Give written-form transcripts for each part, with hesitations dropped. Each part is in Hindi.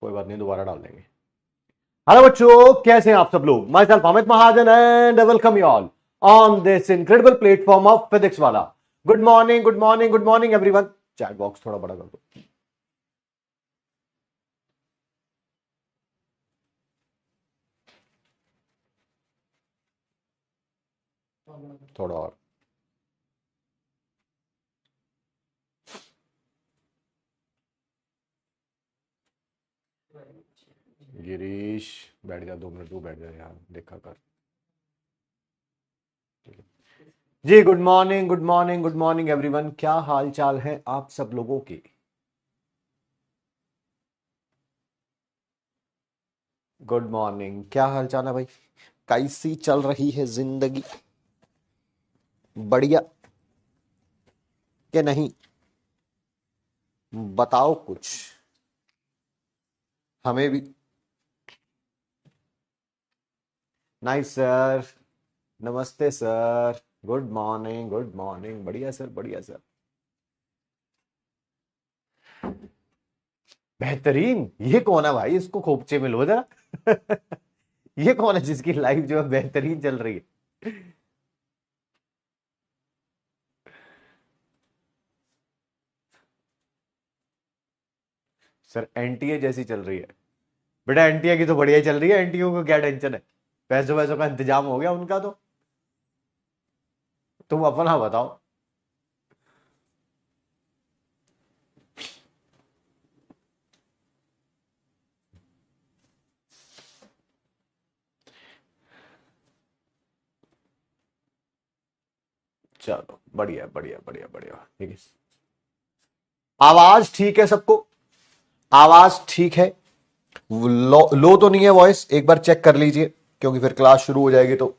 कोई बात नहीं, दोबारा डाल देंगे। हेलो बच्चों, कैसे हैं आप सब लोग? Myself Amit Mahajan and welcome you all on this incredible platform of Physics Wallah. Good morning, good morning, good morning everyone. Chat box थोड़ा बड़ा कर दो, थोड़ा और। गिरीश बैठ जा, 2 मिनट तू बैठ जा यार, देखा कर। जी good morning, good morning, good morning everyone. क्या हाल चाल है आप सब लोगों के? गुड मॉर्निंग, क्या हाल चाल है भाई? कैसी चल रही है जिंदगी? बढ़िया कि नहीं? बताओ कुछ हमें भी। नाइस सर, नमस्ते sir, good morning, good morning. बढ़िया सर, बढ़िया सर, बेहतरीन। ये कौन है भाई? इसको खोपचे में लो जरा। ये कौन है जिसकी लाइफ जो है बेहतरीन चल रही है? सर एनटीए जैसी चल रही है बेटा। एनटीए की तो बढ़िया ही चल रही है, एनटीओ को क्या टेंशन है? पैसों वैसों का इंतजाम हो गया उनका तो। तुम अपना बताओ। चलो बढ़िया बढ़िया बढ़िया बढ़िया, ठीक है। आवाज ठीक है सबको? आवाज ठीक है? लो तो नहीं है वॉइस? एक बार चेक कर लीजिए, क्योंकि फिर क्लास शुरू हो जाएगी। तो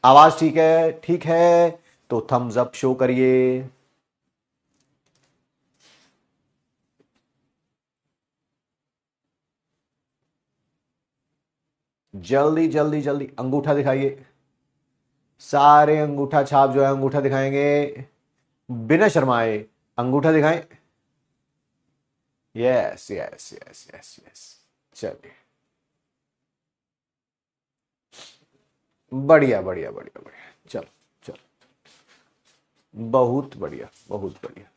आवाज ठीक है? ठीक है तो थम्स अप शो करिए। जल्दी जल्दी जल्दी अंगूठा दिखाइए। सारे अंगूठा छाप जो है अंगूठा दिखाएंगे, बिना शर्माए। अंगूठा दिखाएं। Yes yes yes yes yes. चलिए, बढ़िया बढ़िया बढ़िया बढ़िया। चलो चलो, बहुत बढ़िया, बहुत बढ़िया।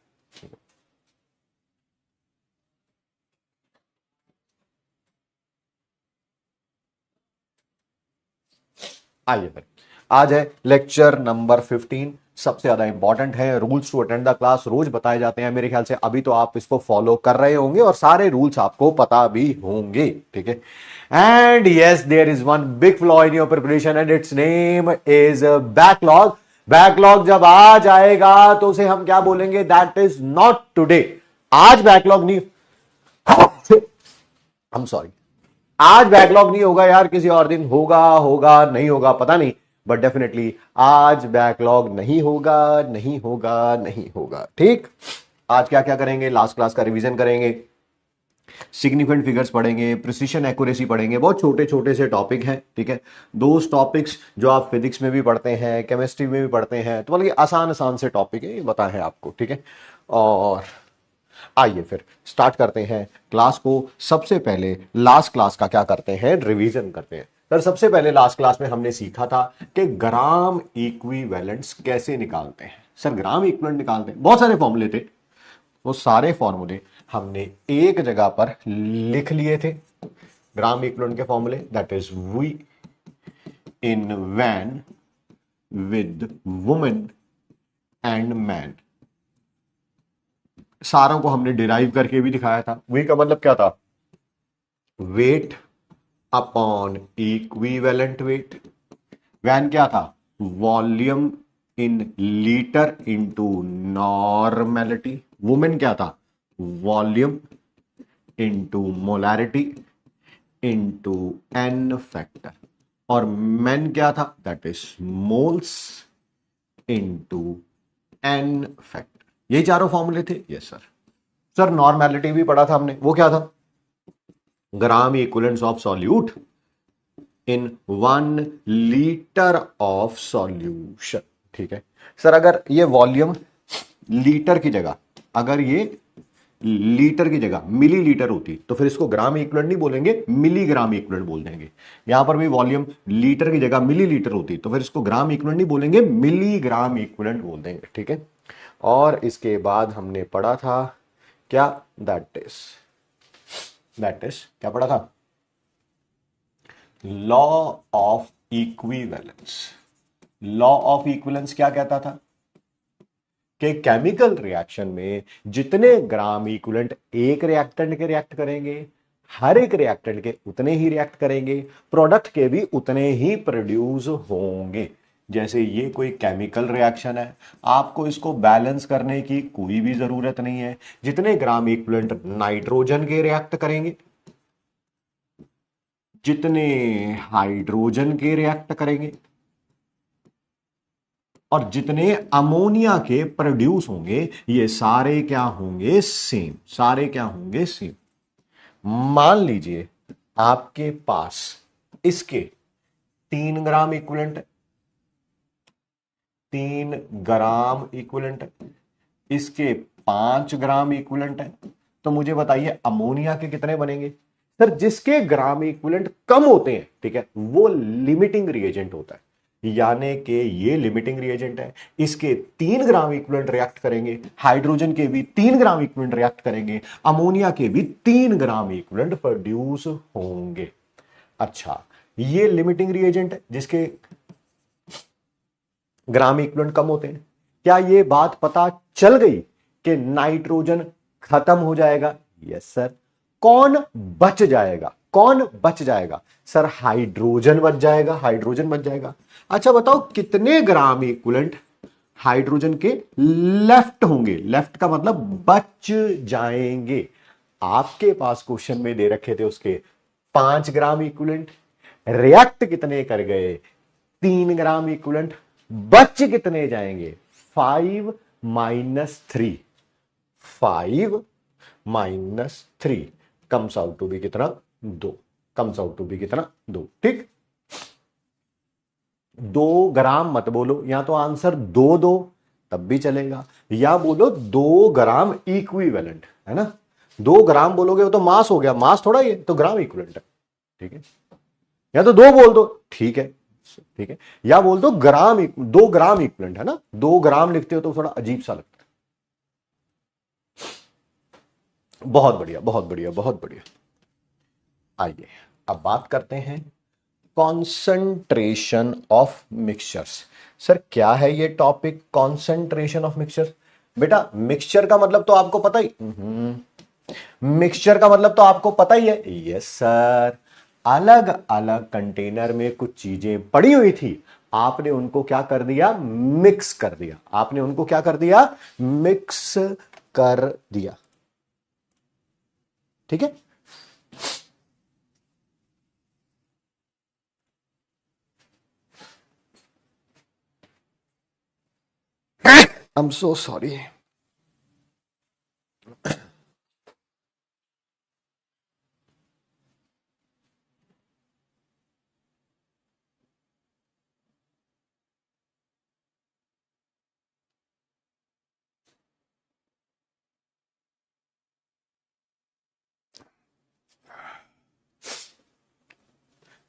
आइए फिर, आज है लेक्चर नंबर 15। सबसे ज्यादा इंपॉर्टेंट है। Rules to attend the class रोज बताए जाते हैं मेरे ख्याल से। अभी तो आप इसको फॉलो कर रहे होंगे और सारे रूल्स आपको पता भी होंगे, ठीक है। And yes, there is one big flaw in your preparation and its name is backlog. Backlog जब आ जाएगा तो उसे हम क्या बोलेंगे? That is not today. आज बैकलॉग नहीं, आई एम सॉरी, आज बैकलॉग नहीं होगा यार, किसी और दिन होगा। होगा नहीं होगा पता नहीं, बट डेफिनेटली आज बैकलॉग नहीं होगा, नहीं होगा, नहीं होगा, ठीक। आज क्या क्या करेंगे? लास्ट क्लास का रिवीजन करेंगे, सिग्निफिकेंट फिगर्स पढ़ेंगे, प्रिसिशन एक्यूरेसी पढ़ेंगे। बहुत छोटे छोटे से टॉपिक हैं, ठीक है। दो टॉपिक्स जो आप फिजिक्स में भी पढ़ते हैं, केमिस्ट्री में भी पढ़ते हैं, तो बल्कि आसान आसान से टॉपिक है, ये बताए हैं आपको, ठीक है। और आइए फिर स्टार्ट करते हैं क्लास को। सबसे पहले लास्ट क्लास का क्या करते हैं? रिवीजन करते हैं। सर सबसे पहले लास्ट क्लास में हमने सीखा था कि ग्राम इक्विवेलेंट्स कैसे निकालते हैं। सर ग्राम इक्विवेलेंट निकालते हैं, बहुत सारे फॉर्मूले थे। वो सारे फॉर्मूले हमने एक जगह पर लिख लिए थे। ग्राम इक्विवेलेंट के फॉर्मूले, that is we in van with women and man, सारों को हमने डिराइव करके भी दिखाया था। वी का मतलब क्या था? Weight upon equivalent weight. Van क्या था? Volume in litre into normality. Women क्या था? Volume into molarity into N factor. और मैन क्या था? That is moles into N factor. ये चारों फॉर्मूले थे। Yes sir. सर नॉर्मेलिटी भी पढ़ा था हमने, वो क्या था? Gram equivalents of solute in 1 litre of solution, ठीक है। सर अगर ये वॉल्यूम लीटर की जगह, अगर ये लीटर की जगह मिलीलीटर होती तो फिर इसको ग्राम इक्विवेलेंट नहीं बोलेंगे, मिलीग्राम इक्विवेलेंट बोल देंगे। यहां पर भी वॉल्यूम लीटर की जगह मिलीलीटर होती तो फिर इसको ग्राम इक्विवेलेंट नहीं बोलेंगे, मिलीग्राम इक्विवेलेंट बोल देंगे। ठीक है। और इसके बाद हमने पढ़ा था क्या, दैट इज क्या पढ़ा था, law of equivalence. Law of equivalence क्या कहता था कि केमिकल रिएक्शन में जितने ग्राम इक्विवेलेंट एक रिएक्टेंट के रिएक्ट करेंगे, हर एक रिएक्टेंट के उतने ही रिएक्ट करेंगे, प्रोडक्ट के भी उतने ही प्रोड्यूस होंगे। जैसे ये कोई केमिकल रिएक्शन है, आपको इसको बैलेंस करने की कोई भी जरूरत नहीं है। जितने ग्राम इक्विवेलेंट नाइट्रोजन के रिएक्ट करेंगे, जितने हाइड्रोजन के रिएक्ट करेंगे, और जितने अमोनिया के प्रोड्यूस होंगे, ये सारे क्या होंगे, सेम। सारे क्या होंगे, सेम। मान लीजिए आपके पास इसके 3 ग्राम इक्विवेलेंट है, 3 ग्राम इक्विवेलेंट है, इसके 5 ग्राम इक्विवेलेंट है। तो मुझे बताइए अमोनिया के कितने बनेंगे। सर जिसके ग्राम इक्विवेलेंट कम होते हैं, ठीक है, वो लिमिटिंग रिएजेंट होता है। यानी कि ये लिमिटिंग रिएजेंट है, इसके 3 ग्राम इक्विवेलेंट रिएक्ट करेंगे, हाइड्रोजन के भी 3 ग्राम इक्विवेलेंट रिएक्ट करेंगे, अमोनिया के भी 3 ग्राम इक्विवेलेंट प्रोड्यूस होंगे। अच्छा, ये लिमिटिंग रिएजेंट है जिसके ग्राम इक्विवेलेंट कम होते हैं। क्या ये बात पता चल गई कि नाइट्रोजन खत्म हो जाएगा? Yes sir. कौन बच जाएगा? कौन बच जाएगा? सर हाइड्रोजन बच जाएगा, हाइड्रोजन बच जाएगा। अच्छा बताओ कितने ग्राम इक्विवेलेंट हाइड्रोजन के लेफ्ट होंगे? लेफ्ट का मतलब बच जाएंगे। आपके पास क्वेश्चन में दे रखे थे उसके 5 ग्राम इक्विवेलेंट, रिएक्ट कितने कर गए? 3 ग्राम इक्विवेलेंट, बच कितने जाएंगे? 5 - 3। 5 - 3 कम्स आउट टू बी कितना? 2। कम्स आउट टू बी कितना? 2। ठीक। 2 ग्राम मत बोलो, या तो आंसर 2 तब भी चलेगा, या बोलो 2 ग्राम इक्विवेलेंट, है ना। 2 ग्राम बोलोगे वो तो मास हो गया, मास थोड़ा ही है, तो ग्राम इक्विवेलेंट है। ठीक है। या तो 2 बोल दो, ठीक है। ठीक है। या बोल दो ग्राम, 2 ग्राम इक्विवेलेंट, है ना। 2 ग्राम लिखते हो तो थोड़ा अजीब सा लगता है। बहुत बढ़िया, बहुत बढ़िया, बहुत बढ़िया। आइए अब बात करते हैं कॉन्सेंट्रेशन ऑफ मिक्सचर्स। सर क्या है ये टॉपिक, कॉन्सेंट्रेशन ऑफ मिक्सचर? बेटा मिक्सचर का मतलब तो आपको पता ही, मिक्सचर का मतलब तो आपको पता ही है। Yes sir. अलग अलग कंटेनर में कुछ चीजें पड़ी हुई थी, आपने उनको क्या कर दिया? मिक्स कर दिया। आपने उनको क्या कर दिया? मिक्स कर दिया। ठीक है। I am so sorry.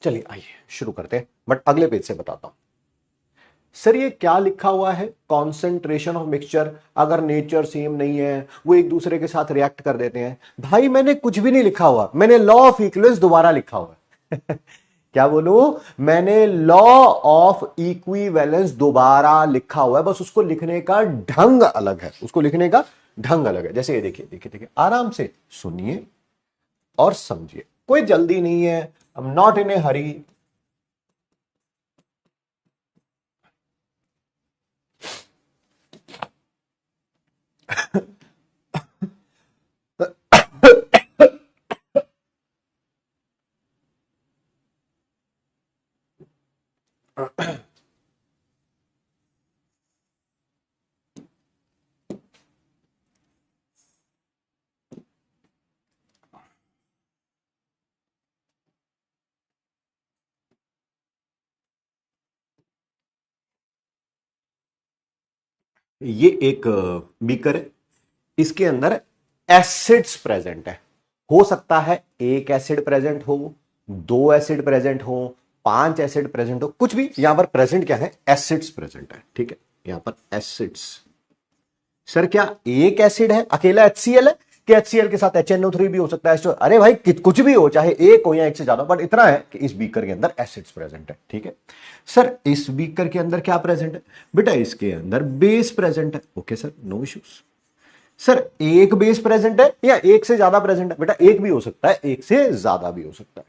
चलिए आइए शुरू करते हैं, बट अगले पेज से बताता हूं। सर ये क्या लिखा हुआ है, कॉन्सेंट्रेशन ऑफ मिक्सचर? अगर नेचर सेम नहीं है, वो एक दूसरे के साथ रिएक्ट कर देते हैं। भाई मैंने कुछ भी नहीं लिखा हुआ, मैंने लॉ ऑफ इक्विवेलेंस दोबारा लिखा हुआ है। क्या बोलूं? मैंने लॉ ऑफ इक्विवेलेंस दोबारा लिखा हुआ है, बस उसको लिखने का ढंग अलग है, उसको लिखने का ढंग अलग है। जैसे ये देखिए, देखिए, देखिए, आराम से सुनिए और समझिए, कोई जल्दी नहीं है, आई एम नॉट इन ए हरी। ये एक बीकर है, इसके अंदर एसिड्स प्रेजेंट है। हो सकता है एक एसिड प्रेजेंट हो, दो एसिड प्रेजेंट हो, पांच एसिड प्रेजेंट हो, कुछ भी। यहां पर प्रेजेंट क्या है? एसिड्स प्रेजेंट है। ठीक है, यहां पर एसिड्स। सर क्या एक एसिड है, अकेला HCl है कि HCl के साथ HNO3 भी हो सकता है? अरे भाई कुछ भी हो, चाहे एक हो या एक से ज्यादा, बट इतना है कि इस बीकर के अंदर एसिड्स प्रेजेंट है। ठीक है सर, इस बीकर के अंदर क्या प्रेजेंट है? बेटा इसके अंदर बेस प्रेजेंट है। Okay sir, no issues. Sir एक बेस प्रेजेंट है या एक से ज्यादा प्रेजेंट है? बेटा एक भी हो सकता है, एक से ज्यादा भी हो सकता है।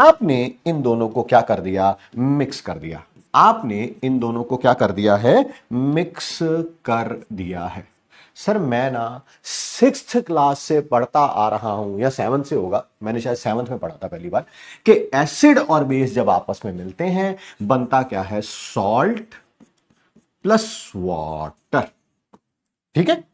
आपने इन दोनों को क्या कर दिया? मिक्स कर दिया। आपने इन दोनों को क्या कर दिया है? मिक्स कर दिया है। सर मैं ना 6th क्लास से पढ़ता आ रहा हूं, या 7th से होगा, मैंने शायद 7th में पढ़ा था पहली बार, कि एसिड और बेस जब आपस में मिलते हैं बनता क्या है? Salt plus water. ठीक है,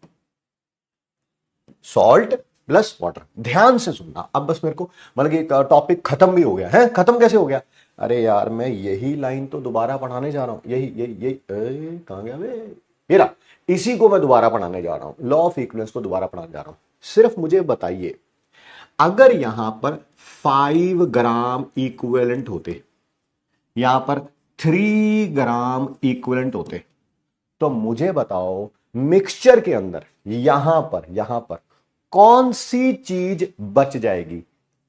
सॉल्ट प्लस वाटर। ध्यान से सुनना, अब बस मेरे को मतलब कि टॉपिक खत्म भी हो गया है। खत्म कैसे हो गया? अरे यार मैं यही लाइन तो दोबारा पढ़ाने जा रहा हूं, यही कहां गया वे? मेरा इसी को मैं दोबारा पढ़ाने जा रहा हूं, लॉ ऑफ इक्विवेलेंस को दोबारा पढ़ाने जा रहा हूं। सिर्फ मुझे बताइए, अगर यहां पर 5 ग्राम इक्विवेलेंट होते, यहां पर 3 ग्राम इक्विवेलेंट होते, तो मुझे बताओ मिक्सचर के अंदर यहां पर कौन सी चीज बच जाएगी?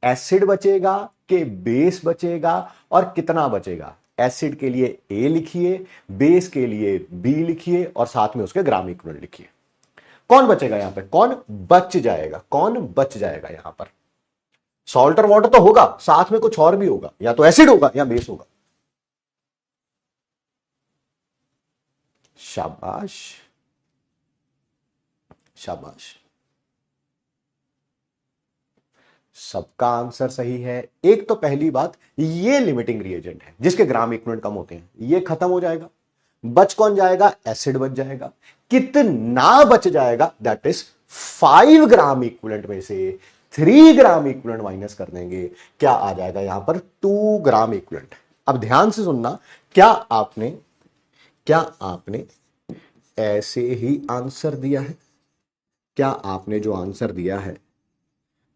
एसिड बचेगा कि बेस बचेगा, और कितना बचेगा? एसिड के लिए A लिखिए, बेस के लिए B लिखिए, और साथ में उसके ग्राम इक्विवेलेंट लिखिए। कौन बचेगा यहां पर? कौन बच जाएगा? कौन बच जाएगा यहां पर? सॉल्ट और वाटर तो होगा, साथ में कुछ और भी होगा, या तो एसिड होगा या बेस होगा। शाबाश शाबाश, सबका आंसर सही है। एक तो पहली बात, ये लिमिटिंग रिएजेंट है जिसके ग्राम इक्विवेलेंट कम होते हैं, ये खत्म हो जाएगा। बच कौन जाएगा? एसिड बच जाएगा। कितना बच जाएगा? दैट इज 5 ग्राम इक्विवेलेंट में से 3 ग्राम इक्विवेलेंट माइनस कर देंगे, क्या आ जाएगा यहां पर? 2 ग्राम इक्विवेलेंट। अब ध्यान से सुनना, क्या आपने ऐसे ही आंसर दिया है? क्या आपने जो आंसर दिया है,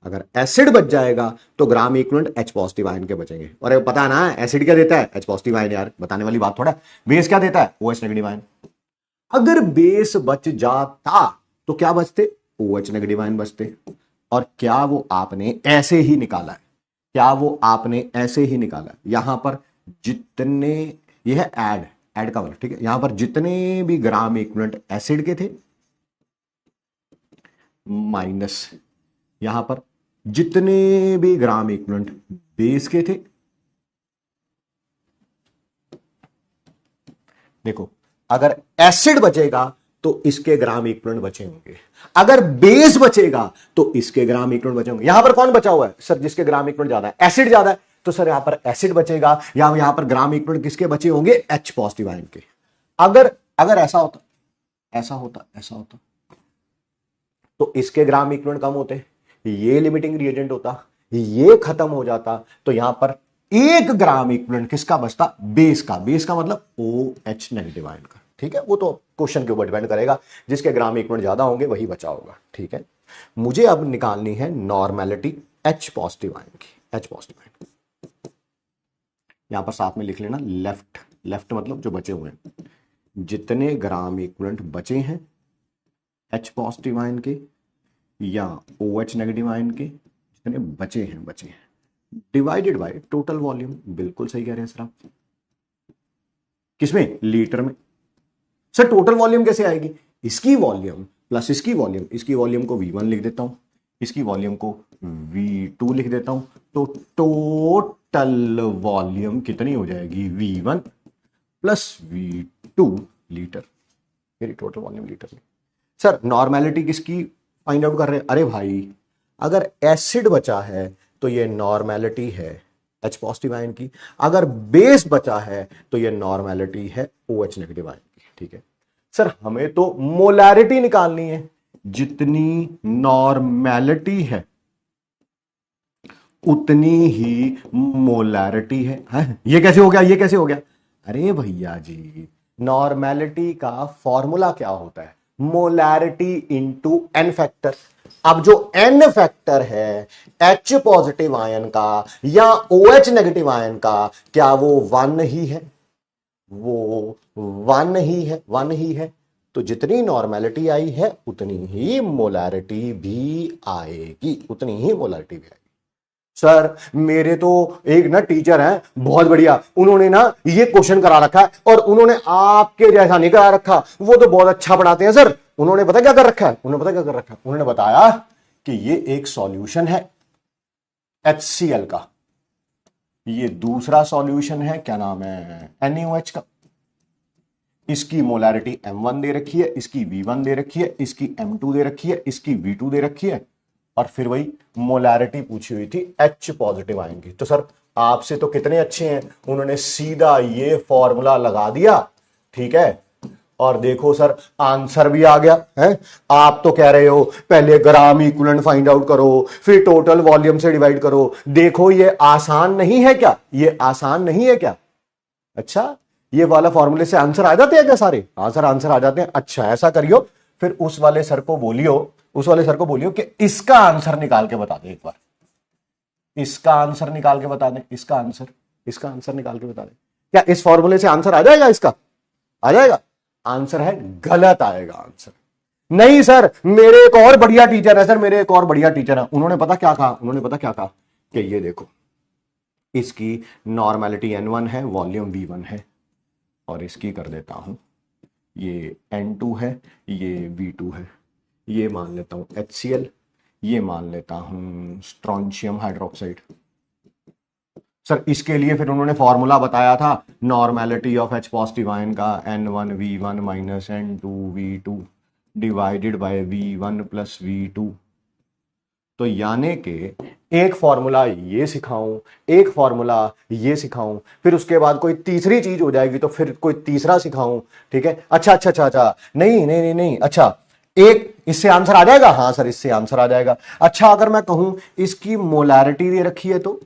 अगर एसिड बच जाएगा तो gram equivalent H positive ion के बचेंगे। और पता है ना एसिड क्या देता है? H positive ion. यार बताने वाली बात थोड़ा। बेस क्या देता है? OH negative ion. अगर बेस बच जाता तो क्या बचते? OH नेगेटिव आयन बचते। और क्या वो आपने ऐसे ही निकाला है? यहां पर जितने, यह है ऐड का वर्ग, ठीक है, यहां पर जितने भी ग्राम इक्विवेलेंट एसिड के थे, माइनस यहां पर जितने भी ग्राम इक्विवेलेंट बेस के थे। देखो, अगर एसिड बचेगा तो इसके ग्राम इक्विवेलेंट बचे होंगे, अगर बेस बचेगा तो इसके ग्राम इक्विवेलेंट बचे होंगे। यहां पर कौन बचा हुआ है? सर जिसके ग्राम इक्विवेलेंट ज्यादा है, एसिड ज्यादा है, तो सर यहां पर एसिड बचेगा, या यहां पर ग्राम इक्विवेलेंट किसके बचे होंगे? H पॉजिटिव आयन के। अगर ऐसा होता तो इसके ग्राम इक्विवेलेंट कम होते, ये लिमिटिंग रिएजेंट होता, ये खत्म हो जाता, तो यहां पर 1 ग्राम इक्विवेलेंट किसका बचता? बेस का मतलब OH नेगेटिव आयन का। ठीक है, वो तो क्वेश्चन के ऊपर डिपेंड करेगा, जिसके ग्राम इक्विवेलेंट ज्यादा होंगे वही बचा होगा। ठीक है, मुझे अब निकालनी है नॉर्मेलिटी H पॉजिटिव आयन की। H पॉजिटिव आयन यहां पर साथ में लिख लेना, लेफ्ट मतलब जो बचे हुए हैं, जितने ग्राम इक्विवेलेंट बचे हैं H पॉजिटिव आयन के या OH नेगेटिव आयन के, जितने बचे हैं डिवाइडेड बाय टोटल वॉल्यूम। बिल्कुल सही कह रहे हैं सर आप। किसमें? लीटर में। सर टोटल वॉल्यूम कैसे आएगी? इसकी वॉल्यूम प्लस इसकी वॉल्यूम को V1 लिख देता हूं, इसकी वॉल्यूम को V2 लिख देता हूं, तो टोटल वॉल्यूम कितनी हो जाएगी? V1 plus V2 litre. मेरी टोटल वॉल्यूम लीटर में। सर नॉर्मेलिटी किसकी फाइंड आउट कर रहे हैं? अरे भाई, अगर एसिड बचा है तो ये नॉर्मेलिटी है H पॉजिटिव आयन की, अगर बेस बचा है तो ये नॉर्मेलिटी है OH नेगेटिव आयन की। ठीक है सर, हमें तो मोलैरिटी निकालनी है, जितनी नॉर्मेलिटी है उतनी ही मोलैरिटी है? ये कैसे हो गया? अरे भैया जी, नॉर्मेलिटी का फॉर्मूला क्या होता है? Molarity into N factor. अब जो एन फैक्टर है एच पॉजिटिव आयन का या ओ एच नेगेटिव आयन का, क्या वो वन ही है? वो वन ही है, वन ही है। तो जितनी नॉर्मेलिटी आई है उतनी ही मोलैरिटी भी आएगी, उतनी ही मोलैरिटी भी आएगी। सर मेरे तो एक ना टीचर हैं बहुत बढ़िया, उन्होंने ना ये क्वेश्चन करा रखा है और उन्होंने आपके जैसा नहीं करा रखा, वो तो बहुत अच्छा पढ़ाते हैं सर। उन्होंने पता क्या कर रखा है, उन्होंने पता क्या कर रखा है, उन्होंने बताया कि ये एक सॉल्यूशन है HCl का, ये दूसरा सॉल्यूशन है क्या नाम है NaOH का, इसकी मोलैरिटी M1 दे रखी है, इसकी V1 दे रखी है, इसकी M2 दे रखी है, इसकी V2 दे रखी है, और फिर वही मोलैरिटी पूछी हुई थी H पॉजिटिव आएंगी। तो सर आपसे तो कितने अच्छे हैं, उन्होंने सीधा ये फॉर्मूला लगा दिया, ठीक है, और देखो सर आंसर भी आ गया है। आप तो कह रहे हो पहले ग्राम इक्विवेलेंट फाइंड आउट करो, फिर टोटल वॉल्यूम से डिवाइड करो। देखो ये आसान नहीं है क्या, ये आसान नहीं है क्या? अच्छा ये वाला फॉर्मूले से आंसर आ जाते हैं क्या सारे? हाँ सर आंसर आ जाते हैं। अच्छा ऐसा करियो, फिर उस वाले सर को बोलियो, उस वाले सर को बोलियो कि इसका आंसर निकाल के बता दे एक बार, इसका आंसर निकाल के बता दे, इसका आंसर निकाल के बता दे। क्या इस फॉर्मूले से आंसर आ जाएगा? इसका आ जाएगा? आंसर है गलत आएगा आंसर। नहीं सर मेरे एक और बढ़िया टीचर है, सर मेरे एक और बढ़िया टीचर है, उन्होंने पता क्या कहा, उन्होंने पता क्या कहा कि ये देखो इसकी नॉर्मेलिटी N1 है, वॉल्यूम V1 है, और इसकी कर देता हूं ये N2 है, ये V2 है, ये मान लेता हूं HCl, ये मान लेता हूं स्ट्रोंशियम हाइड्रोक्साइड। सर इसके लिए फिर उन्होंने फॉर्मूला बताया था normality of H positive ion का N1 V1 minus N2 V2 divided by V1 plus V2। तो यानी कि एक फॉर्मूला ये सिखाऊं, एक फॉर्मूला ये सिखाऊं, फिर उसके बाद कोई तीसरी चीज हो जाएगी तो फिर कोई तीसरा सिखाऊं, ठीक है। अच्छा अच्छा अच्छा अच्छा, नहीं नहीं नहीं नहीं, अच्छा एक इससे आंसर आ जाएगा? हाँ सर इससे आंसर आ जाएगा। अच्छा अगर मैं कहूं इसकी मोलैरिटी दे रखी है, तो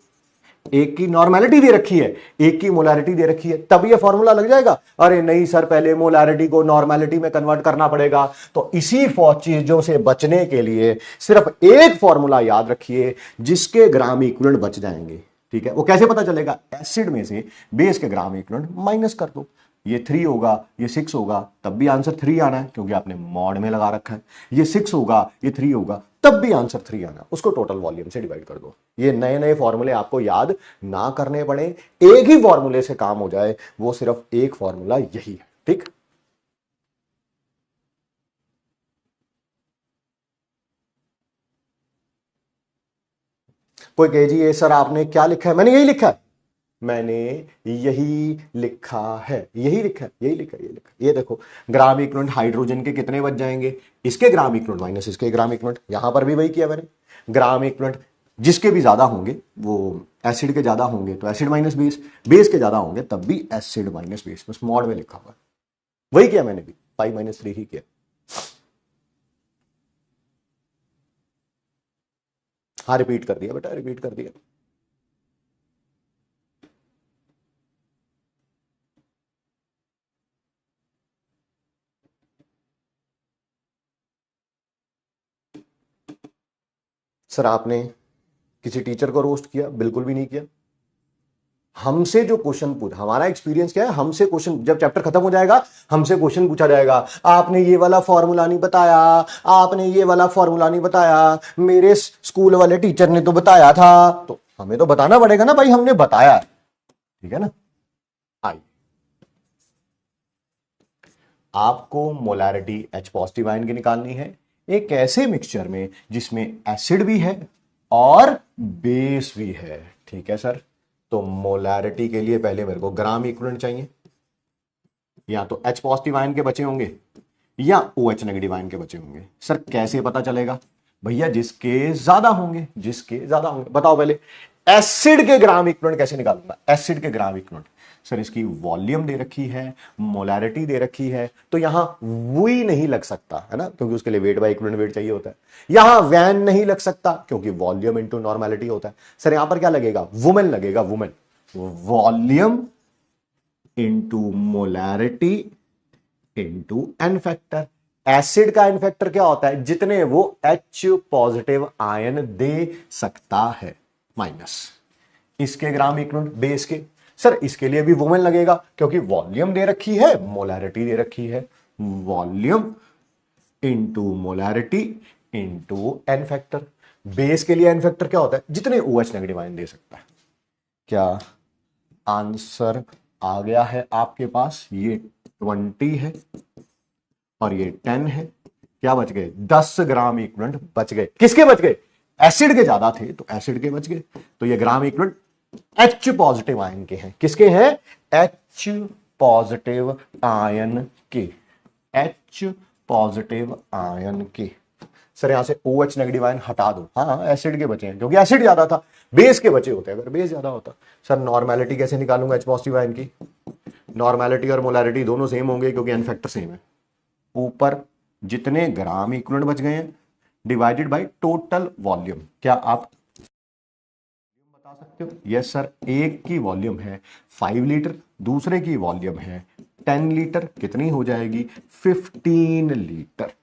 एक की नॉर्मेलिटी दे रखी है, एक की मोलैरिटी दे रखी है, तब ये फॉर्मूला लग जाएगा? अरे नहीं सर पहले मोलैरिटी को नॉर्मेलिटी में कन्वर्ट करना पड़ेगा। तो इसी चीजों से बचने के लिए सिर्फ एक फॉर्मूला याद रखिए जिसके ग्राम इक्विवेलेंट बच जाएंगे, ठीक है। वो कैसे पता चलेगा? एसिड में से बेस के ग्राम इक्विवेलेंट माइनस कर दो, ये 3 होगा, ये 6 होगा, तब भी आंसर 3 आना है क्योंकि आपने मॉड में लगा रखा है। ये 6 होगा, ये 3 होगा, तब भी आंसर 3 आना, उसको टोटल वॉल्यूम से डिवाइड कर दो। ये नए नए फॉर्मूले आपको याद ना करने पड़े, एक ही फॉर्मूले से काम हो जाए, वो सिर्फ एक फॉर्मूला यही है, ठीक। कोई कहे जी ये सर आपने क्या लिखा है? मैंने यही लिखा है, मैंने यही लिखा है, यही लिखा है, यही लिखा है, ये लिखा है। ये देखो ग्राम इक्विवेलेंट हाइड्रोजन के कितने बच जाएंगे, इसके ग्राम इक्विवेलेंट माइनस इसके ग्राम इक्विवेलेंट। यहां पर भी वही किया मैंने, ग्राम इक्विवेलेंट जिसके भी ज्यादा होंगे वो एसिड के ज्यादा होंगे तो एसिड माइनस बेस, बेस के ज्यादा होंगे तब भी एसिड माइनस बेस, बस मॉड में लिखा हुआ है। वही किया मैंने भी, 5-3 ही किया। हाँ रिपीट कर दिया बेटा, रिपीट कर दिया। सर आपने किसी टीचर को रोस्ट किया? बिल्कुल भी नहीं किया। हमसे जो क्वेश्चन पूछा, हमारा एक्सपीरियंस क्या है, हमसे क्वेश्चन, जब चैप्टर खत्म हो जाएगा हमसे क्वेश्चन पूछा जाएगा, आपने ये वाला फॉर्मूला नहीं बताया, आपने ये वाला फॉर्मूला नहीं बताया, मेरे स्कूल वाले टीचर ने तो बताया था। तो हमें तो बताना पड़ेगा ना भाई, हमने बताया, ठीक है ना। आइए आपको मोलैरिटी H पॉजिटिव आयन की निकालनी है एक ऐसे मिक्सचर में जिसमें एसिड भी है और बेस भी है, ठीक है सर। तो मोलैरिटी के लिए पहले मेरे को ग्राम इक्विवेलेंट चाहिए, या तो H पॉजिटिव आयन के बचे होंगे या OH नेगेटिव आयन के बचे होंगे। सर कैसे पता चलेगा? भैया जिसके ज्यादा होंगे, जिसके ज्यादा होंगे। बताओ पहले एसिड के ग्राम इक्विवेलेंट कैसे निकालूंगा? एसिड के ग्राम इक्विवेलेंट, सर इसकी वॉल्यूम दे रखी है, मोलैरिटी दे रखी है, तो यहां वी नहीं लग सकता है ना, क्योंकि उसके लिए वेट बाय इक्विवेलेंट वेट चाहिए होता है। यहां वैन नहीं लग सकता क्योंकि वॉल्यूम इंटू नॉर्मेलिटी होता है। सर यहां पर क्या लगेगा? वुमेन लगेगा, women. Volume into molarity into N factor. Acid का एन फैक्टर क्या होता है, जितने वो H पॉजिटिव आयन दे सकता है, माइनस इसके ग्राम इक्विवेलेंट बेस के। सर इसके लिए भी वोमेन लगेगा क्योंकि वॉल्यूम दे रखी है, मोलैरिटी दे रखी है, volume into molarity into N factor. Base के लिए एन फैक्टर क्या होता है, जितने OH नेगेटिव आयन दे सकता है। क्या आंसर आ गया है आपके पास? ये 20 है और ये 10 है। क्या बच गए? 10 ग्राम इक्विवेलेंट बच गए। किसके बच गए? एसिड के ज्यादा थे तो एसिड के बच गए। तो ये gram equivalent H positive ion के हैं। किसके हैं? H पॉजिटिव आयन के, H पॉजिटिव आयन के। सर यहां से OH नेगेटिव आयन हटा दो। हाँ एसिड के बचे हैं क्योंकि एसिड ज्यादा था, बेस के बचे होते, अगर बेस ज्यादा होता। सर नॉर्मेलिटी कैसे निकालूंगा H पॉजिटिव आयन की? नॉर्मेलिटी और मोलैरिटी दोनों सेम होंगे क्योंकि एन फैक्टर सेम है। ऊपर जितने ग्राम इक्विवेलेंट बच गए हैं डिवाइडेड बाय टोटल वॉल्यूम। क्या आप बता सकते हो? यस सर, एक की वॉल्यूम है 5 लीटर, दूसरे की वॉल्यूम है 10 लीटर। कितनी हो जाएगी? 15 लीटर।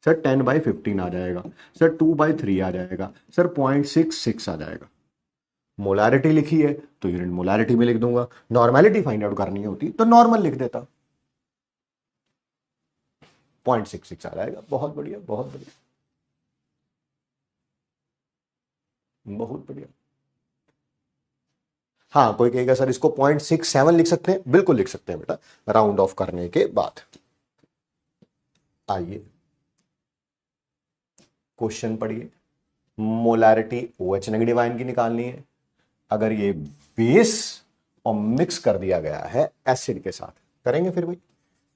सर 10/15 आ जाएगा, सर 2/3 आ जाएगा, सर 0.66 आ जाएगा। मोलैरिटी लिखी है तो यूनिट मोलैरिटी में लिख दूंगा। नॉर्मेलिटी फाइंड आउट करनी होती तो नॉर्मल लिख देता। 0.66 आ जाएगा। बहुत बढ़िया, बहुत बढ़िया, बहुत बढ़िया। हाँ कोई कहेगा सर इसको 0.67 लिख सकते हैं, बिल्कुल लिख सकते हैं बेटा, राउंड ऑफ करने के बाद। आइए क्वेश्चन पढ़िए। मोलैरिटी OH नेगेटिव आयन की निकालनी है। अगर ये बेस और मिक्स कर दिया गया है एसिड के साथ, करेंगे फिर भाई।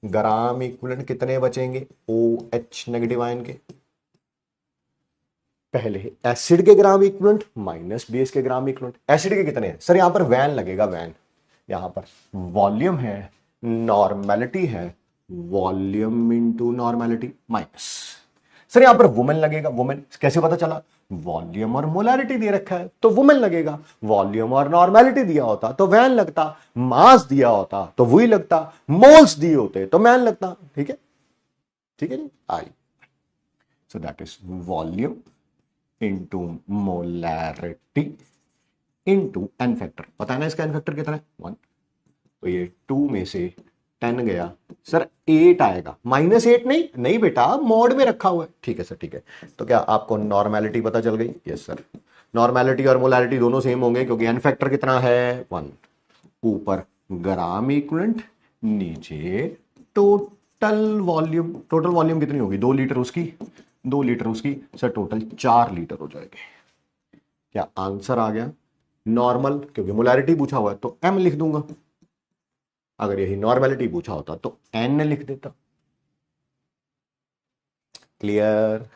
ग्राम इक्विवेलेंट कितने बचेंगे OH नेगेटिव आयन के? पहले एसिड के ग्राम इक्विवेलेंट माइनस बेस के ग्राम इक्विवेलेंट। एसिड के कितने हैं? सर यहां पर वैन लगेगा, वैन। यहां पर वॉल्यूम है, नॉर्मेलिटी है, volume into normality minus. Sir यहां पर वुमेन लगेगा, वुमेन कैसे पता चला? वॉल्यूम और मोलैरिटी दे रखा है तो वुमेन लगेगा। वॉल्यूम और नॉर्मेलिटी दिया होता तो वैन लगता, मास दिया होता तो वही लगता, मोल्स दिए होते तो मैन लगता। ठीक है, ठीक है जी। I so that is volume into molarity into N factor. पता है ना इसका एन फैक्टर कितना है? 1। तो ये 2 में से 10 गया, सर 8 आएगा। -8 नहीं, नहीं बेटा मोड में रखा हुआ है। ठीक है सर, ठीक है। तो क्या आपको नॉर्मेलिटी पता चल गई? यस सर, नॉर्मेलिटी और मोलैरिटी दोनों सेम होंगे क्योंकि एन फैक्टर कितना है? 1। ऊपर ग्राम इक्विवेलेंट, नीचे टोटल वॉल्यूम। टोटल वॉल्यूम कितनी होगी? 2 लीटर उसकी, 2 लीटर उसकी, सर टोटल 4 लीटर हो जाएंगे। क्या आंसर आ गया? नॉर्मल क्योंकि मोलैरिटी पूछा हुआ है तो M लिख दूंगा, अगर यही नॉर्मेलिटी पूछा होता तो N लिख देता। क्लियर?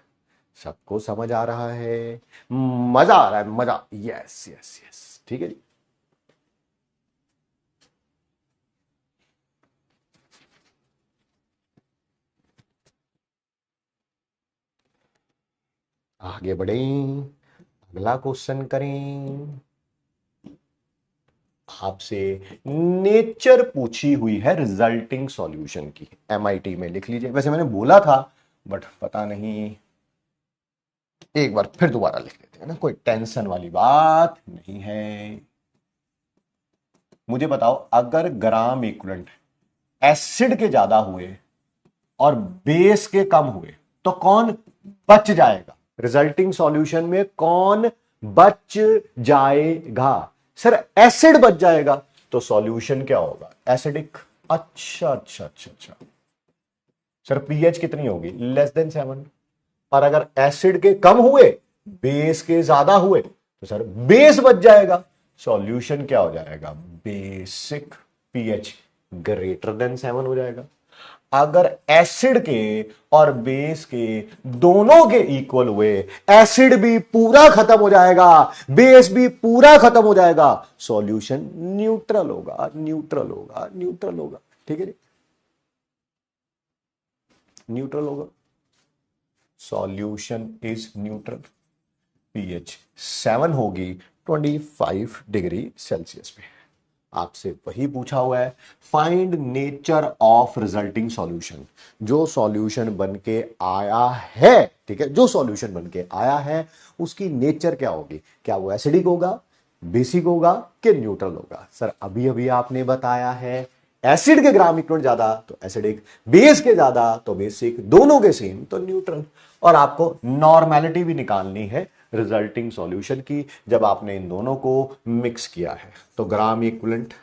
सबको समझ आ रहा है? मजा आ रहा है, मजा। यस यस यस, ठीक है जी। आगे बढ़े, अगला क्वेश्चन करें। आपसे नेचर पूछी हुई है रिजल्टिंग सॉल्यूशन की, MIT में लिख लीजिए। वैसे मैंने बोला था बट पता नहीं, एक बार फिर दोबारा लिख लेते हैं ना, कोई टेंशन वाली बात नहीं है। मुझे बताओ, अगर ग्राम इक्विवेलेंट एसिड के ज्यादा हुए और बेस के कम हुए तो कौन बच जाएगा? रिजल्टिंग सॉल्यूशन में कौन बच जाएगा? सर एसिड बच जाएगा तो सॉल्यूशन क्या होगा? एसिडिक। अच्छा अच्छा अच्छा अच्छा। सर पीएच कितनी होगी? <7। और अगर एसिड के कम हुए, बेस के ज्यादा हुए तो सर बेस बच जाएगा। सॉल्यूशन क्या हो जाएगा? बेसिक। पीएच <7 हो जाएगा। अगर एसिड के और बेस के दोनों के इक्वल हुए, एसिड भी पूरा खत्म हो जाएगा, बेस भी पूरा खत्म हो जाएगा, सॉल्यूशन न्यूट्रल होगा, न्यूट्रल होगा, न्यूट्रल होगा। ठीक है जी, न्यूट्रल होगा। Solution is neutral. पीएच 7 होगी 25 डिग्री सेल्सियस पे। आपसे वही पूछा हुआ है, find nature of resulting solution. जो सॉल्यूशन बन के आया है, ठीक है, जो सॉल्यूशन बन के आया है उसकी नेचर क्या होगी, क्या वो एसिडिक होगा, बेसिक होगा कि न्यूट्रल होगा। सर अभी अभी आपने बताया है एसिड के ग्राम इक्वलेंट ज्यादा तो एसिडिक, बेस के ज्यादा तो बेसिक, दोनों के सेम तो न्यूट्रल। और आपको नॉर्मेलिटी भी निकालनी है रिजल्टिंग सॉल्यूशन की जब आपने इन दोनों को मिक्स किया है। तो ग्राम इक्विवेलेंट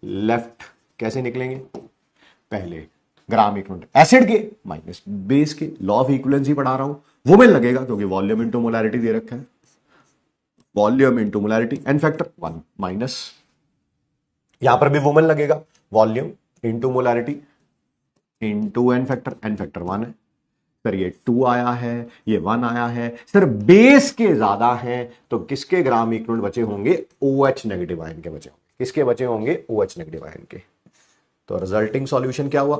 लेफ्ट कैसे निकलेंगे, पहले ग्राम इक्विवेलेंट एसिड के माइनस बेस के, लॉ ऑफ इक्विवेलेंसी पढ़ा रहा हूं, वोमेन लगेगा क्योंकि वॉल्यूम इंटू मोलैरिटी दे रखा है, volume into molarity n factor 1 minus, यहां पर भी वोमेन लगेगा, volume into molarity into N factor 1 है। सर ये 2 आया है, ये 1 आया है, सर बेस के ज्यादा है तो किसके ग्राम इक्विवेलेंट बचे होंगे, OH नेगेटिव आयन के बचे होंगे, किसके बचे होंगे, OH नेगेटिव आयन के। तो रिजल्टिंग सॉल्यूशन क्या हुआ,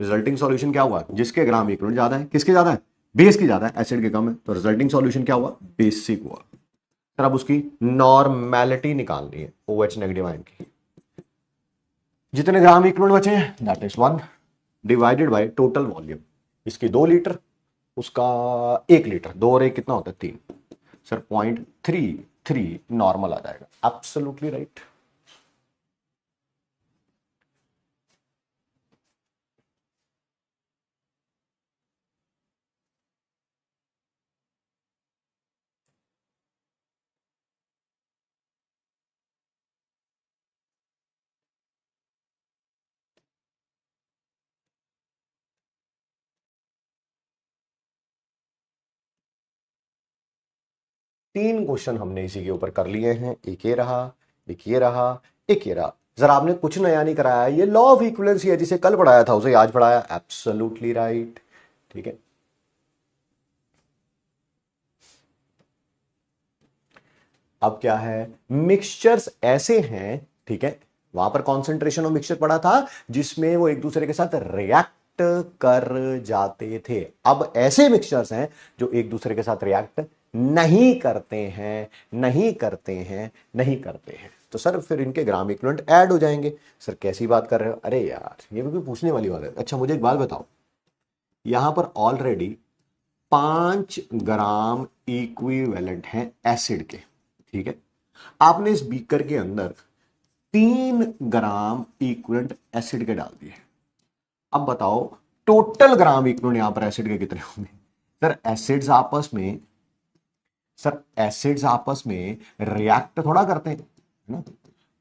रिजल्टिंग सॉल्यूशन क्या हुआ, जिसके ग्राम इक्विवेलेंट ज्यादा है, किसके ज्यादा है, बेस की ज्यादा है, एसिड के कम है, तो रिजल्टिंग सॉल्यूशन क्या हुआ, बेसिक हुआ। सर अब उसकी नॉर्मेलिटी निकालनी है OH नेगेटिव आयन की, जितने ग्राम इक्विवेलेंट बचे हैं that is 1 divided by total volume, इसकी 2 लीटर, उसका 1 लीटर, 2 और 1 कितना होता है 3, सर 0.33 नॉर्मल आ जाएगा, एब्सोल्युटली राइट। तीन क्वेश्चन हमने इसी के ऊपर कर लिए हैं, एक ये रहा, एक ये रहा, एक ये रहा। जरा आपने कुछ नया नहीं कराया, ये लॉ ऑफ इक्विवेलेंसी है, जिसे कल पढ़ाया था उसे आज पढ़ाया, एब्सोल्युटली राइट, ठीक है। अब क्या है, मिक्सचर्स ऐसे हैं, ठीक है, वहां पर कॉन्सेंट्रेशन ऑफ मिक्सचर पढ़ा था जिसमें वो एक दूसरे के साथ रिएक्ट कर जाते थे। अब ऐसे मिक्सचर्स हैं जो एक दूसरे के साथ रिएक्ट नहीं करते हैं, नहीं करते हैं, नहीं करते हैं, तो सर फिर इनके ग्राम इक्विवेलेंट ऐड हो जाएंगे। सर कैसी बात कर रहे हो, अरे यार ये भी पूछने वाली बात है। अच्छा मुझे एक बात बताओ, यहां पर ऑलरेडी 5 ग्राम इक्विवेलेंट हैं एसिड के, ठीक है, आपने इस बीकर के अंदर 3 ग्राम इक्विवेलेंट एसिड के डाल दिए। अब बताओ टोटल ग्राम इक्विवेलेंट यहां पर एसिड के कितने होंगे। सर एसिड्स आपस में, सर एसिड्स आपस में रिएक्ट थोड़ा करते हैं, है ना,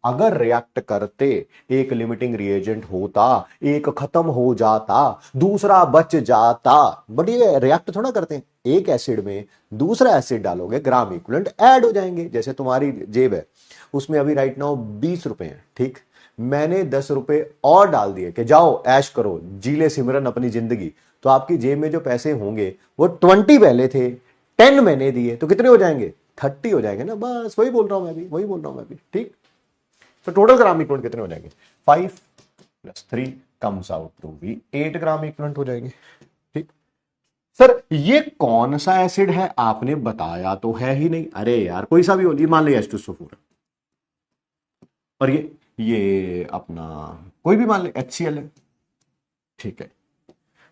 अगर रिएक्ट करते एक लिमिटिंग रिएजेंट होता, एक खत्म हो जाता, दूसरा बच जाता, बट ये रिएक्ट थोड़ा करते हैं, एक एसिड में दूसरा एसिड डालोगे ग्राम इक्विवेलेंट ऐड हो जाएंगे। जैसे तुम्हारी जेब है उसमें अभी राइट नाउ 20 रुपए हैं, ठीक, मैंने 10 रुपए और डाल दिए कि जाओ ऐश करो, जी ले सिमरन अपनी जिंदगी, तो आपकी जेब में जो पैसे होंगे वो 20 पहले थे, 10 मैंने दिए, तो कितने हो जाएंगे, 30 हो जाएंगे ना, बस वही बोल रहा हूं मैं भी, वही बोल रहा हूं मैं भी, ठीक। तो टोटल ग्राम इक्विवेलेंट कितने हो जाएंगे, 5 + 3 comes out to be 8 gram equivalent हो जाएंगे, ठीक। सर ये कौन सा एसिड है आपने बताया तो है ही नहीं, अरे यार कोई सा भी हो, मान लिया H2SO4 और ये अपना कोई भी मान ले HCl है, ठीक है।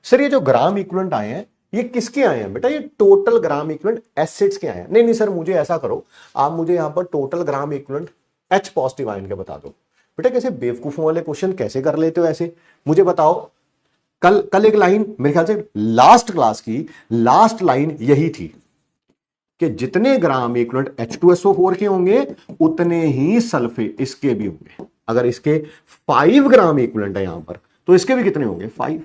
सर ये जो ग्राम इक्विवेलेंट आए हैं ये किसके आए हैं बेटा, ये टोटल ग्राम इक्विवेलेंट एसिड्स के आए हैं। नहीं नहीं सर मुझे ऐसा करो, आप मुझे यहां पर total gram equivalent H positive ion के बता दो। बेटा कैसे बेवकूफों वाले क्वेश्चन कैसे कर लेते हो ऐसे, मुझे बताओ। कल एक लाइन मेरे ख्याल से लास्ट क्लास की लास्ट लाइन यही थी कि जितने ग्राम इक्विवेलेंट H2SO4 के होंगे उतने ही सल्फेट इसके भी होंगे। अगर इसके 5 ग्राम इक्विवेलेंट है यहां पर तो इसके भी कितने होंगे, 5।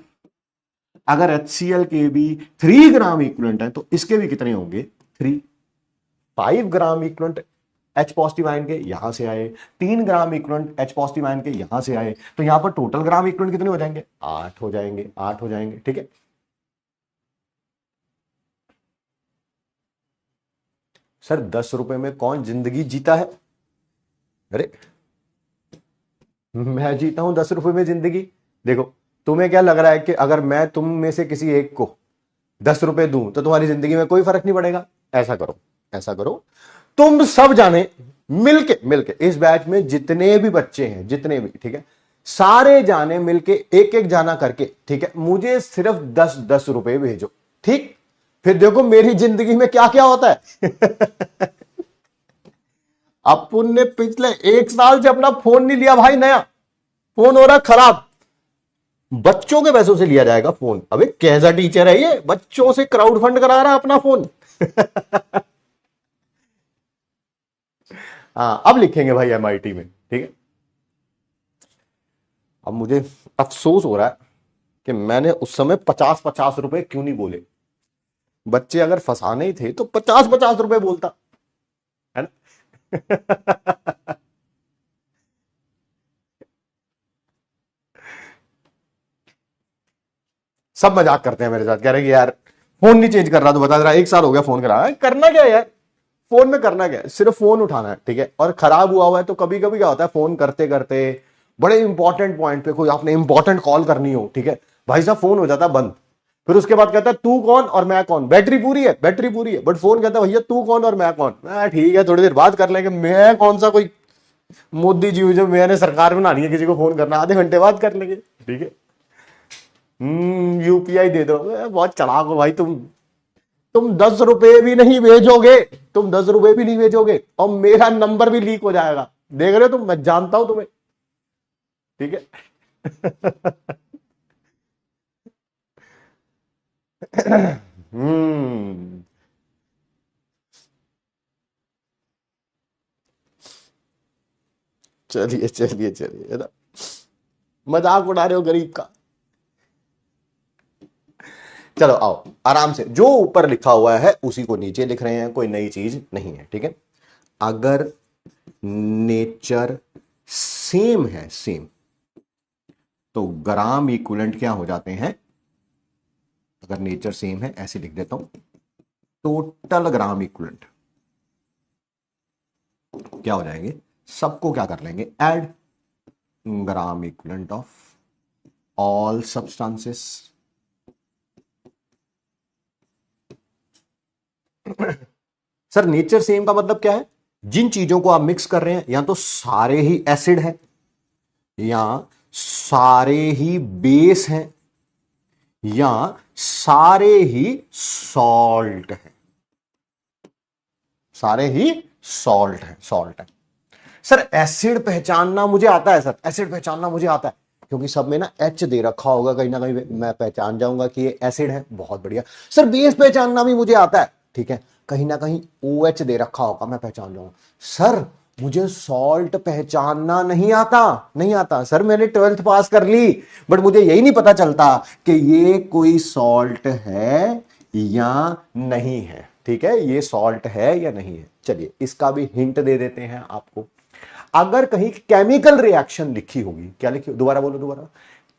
अगर HCl के भी 3 ग्राम इक्विवेलेंट है तो इसके भी कितने होंगे, 3। 5 gram equivalent H positive ion के यहां से आए, 3 gram equivalent H positive ion के यहां से आए, तो यहां पर टोटल ग्राम इक्विवेलेंट कितने हो जाएंगे, 8 हो जाएंगे, 8 हो जाएंगे, ठीक है। सर 10 रुपए में कौन जिंदगी जीता है, अरे मैं जीता हूं 10 रुपए में जिंदगी। देखो तुम्हें क्या लग रहा है कि अगर मैं तुम में से किसी एक को 10 रुपए दूं तो तुम्हारी जिंदगी में कोई फर्क नहीं पड़ेगा। ऐसा करो, ऐसा करो, तुम सब जाने मिलके मिलके इस बैच में जितने भी बच्चे हैं, जितने भी, ठीक है, सारे जाने मिलके एक एक जाना करके, ठीक है, मुझे सिर्फ 10-10 रुपए भेजो, ठीक। फिर देखो मेरी जिंदगी में क्या क्या होता है। अपुन ने पिछले 1 साल से अपना फोन नहीं लिया भाई, नया फोन हो रहा खराब, बच्चों के पैसों से लिया जाएगा फोन। अबे कैसा टीचर है ये, बच्चों से क्राउड फंड करा रहा है अपना फोन। हाँ अब लिखेंगे भाई एमआईटी में, ठीक है। अब मुझे अफसोस हो रहा है कि मैंने उस समय 50-50 रुपए क्यों नहीं बोले। बच्चे अगर फंसाने ही थे तो 50-50 रुपए बोलता, है ना। सब मजाक करते हैं मेरे साथ, कह रहे कि यार फोन नहीं चेंज कर रहा, तो बता रहा 1 साल हो गया फोन करा है, करना क्या है यार, फोन में करना क्या है, सिर्फ फोन उठाना है, ठीक है। और खराब हुआ है तो कभी कभी क्या होता है, फोन करते करते बड़े इंपॉर्टेंट पॉइंट पे कोई आपने इंपॉर्टेंट कॉल करनी हो, ठीक है, भाई साहब फोन हो जाता है बंद। फिर उसके बाद कहता है तू कौन और मैं कौन, बैटरी पूरी है, बैटरी पूरी है, बट फोन कहता है भैया तू कौन और मैं कौन। ठीक है थोड़ी देर बात कर लेंगे, मैं कौन सा कोई मोदी जी जो मैंने सरकार बनानी है किसी को फोन करना, आधे घंटे बाद कर लेंगे, ठीक है। यूपीआई दे दो, बहुत चालाक हो भाई तुम 10 रुपए भी नहीं भेजोगे, तुम 10 रुपए भी नहीं भेजोगे और मेरा नंबर भी लीक हो जाएगा, देख रहे हो तुम, मैं जानता हूं तुम्हें, ठीक है। हम्म चलिए चलिए चलिए, है ना, मजाक उड़ा रहे हो गरीब का। चलो आओ आराम से, जो ऊपर लिखा हुआ है उसी को नीचे लिख रहे हैं, कोई नई चीज नहीं है, ठीक है। अगर नेचर सेम है, सेम, तो ग्राम इक्विवेलेंट क्या हो जाते हैं, अगर नेचर सेम है ऐसे लिख देता हूं, टोटल ग्राम इक्विवेलेंट क्या हो जाएंगे, सबको क्या कर लेंगे, add, gram equivalent of all substances. Sir nature same का मतलब क्या है, जिन चीजों को आप मिक्स कर रहे हैं या तो सारे ही एसिड हैं या सारे ही बेस हैं या सारे ही सॉल्ट हैं, सारे ही सॉल्ट है, सॉल्ट है। सर एसिड पहचानना मुझे आता है, सर एसिड पहचानना मुझे आता है, क्योंकि सब में ना एच दे रखा होगा, कहीं ना कहीं मैं पहचान जाऊंगा कि ये एसिड है, बहुत बढ़िया। सर बेस पहचानना भी मुझे आता है, ठीक है, कहीं ना कहीं ओ एच दे रखा होगा, मैं पहचान जाऊंगा। सर मुझे सॉल्ट पहचानना नहीं आता, नहीं आता सर, मैंने 12th पास कर ली, बट मुझे यही नहीं पता चलता कि ये कोई सॉल्ट है या नहीं है, ठीक है, ये सॉल्ट है या नहीं है। चलिए इसका भी हिंट दे देते हैं आपको। अगर कहीं केमिकल रिएक्शन लिखी होगी, क्या लिखी, दोबारा बोलो दोबारा,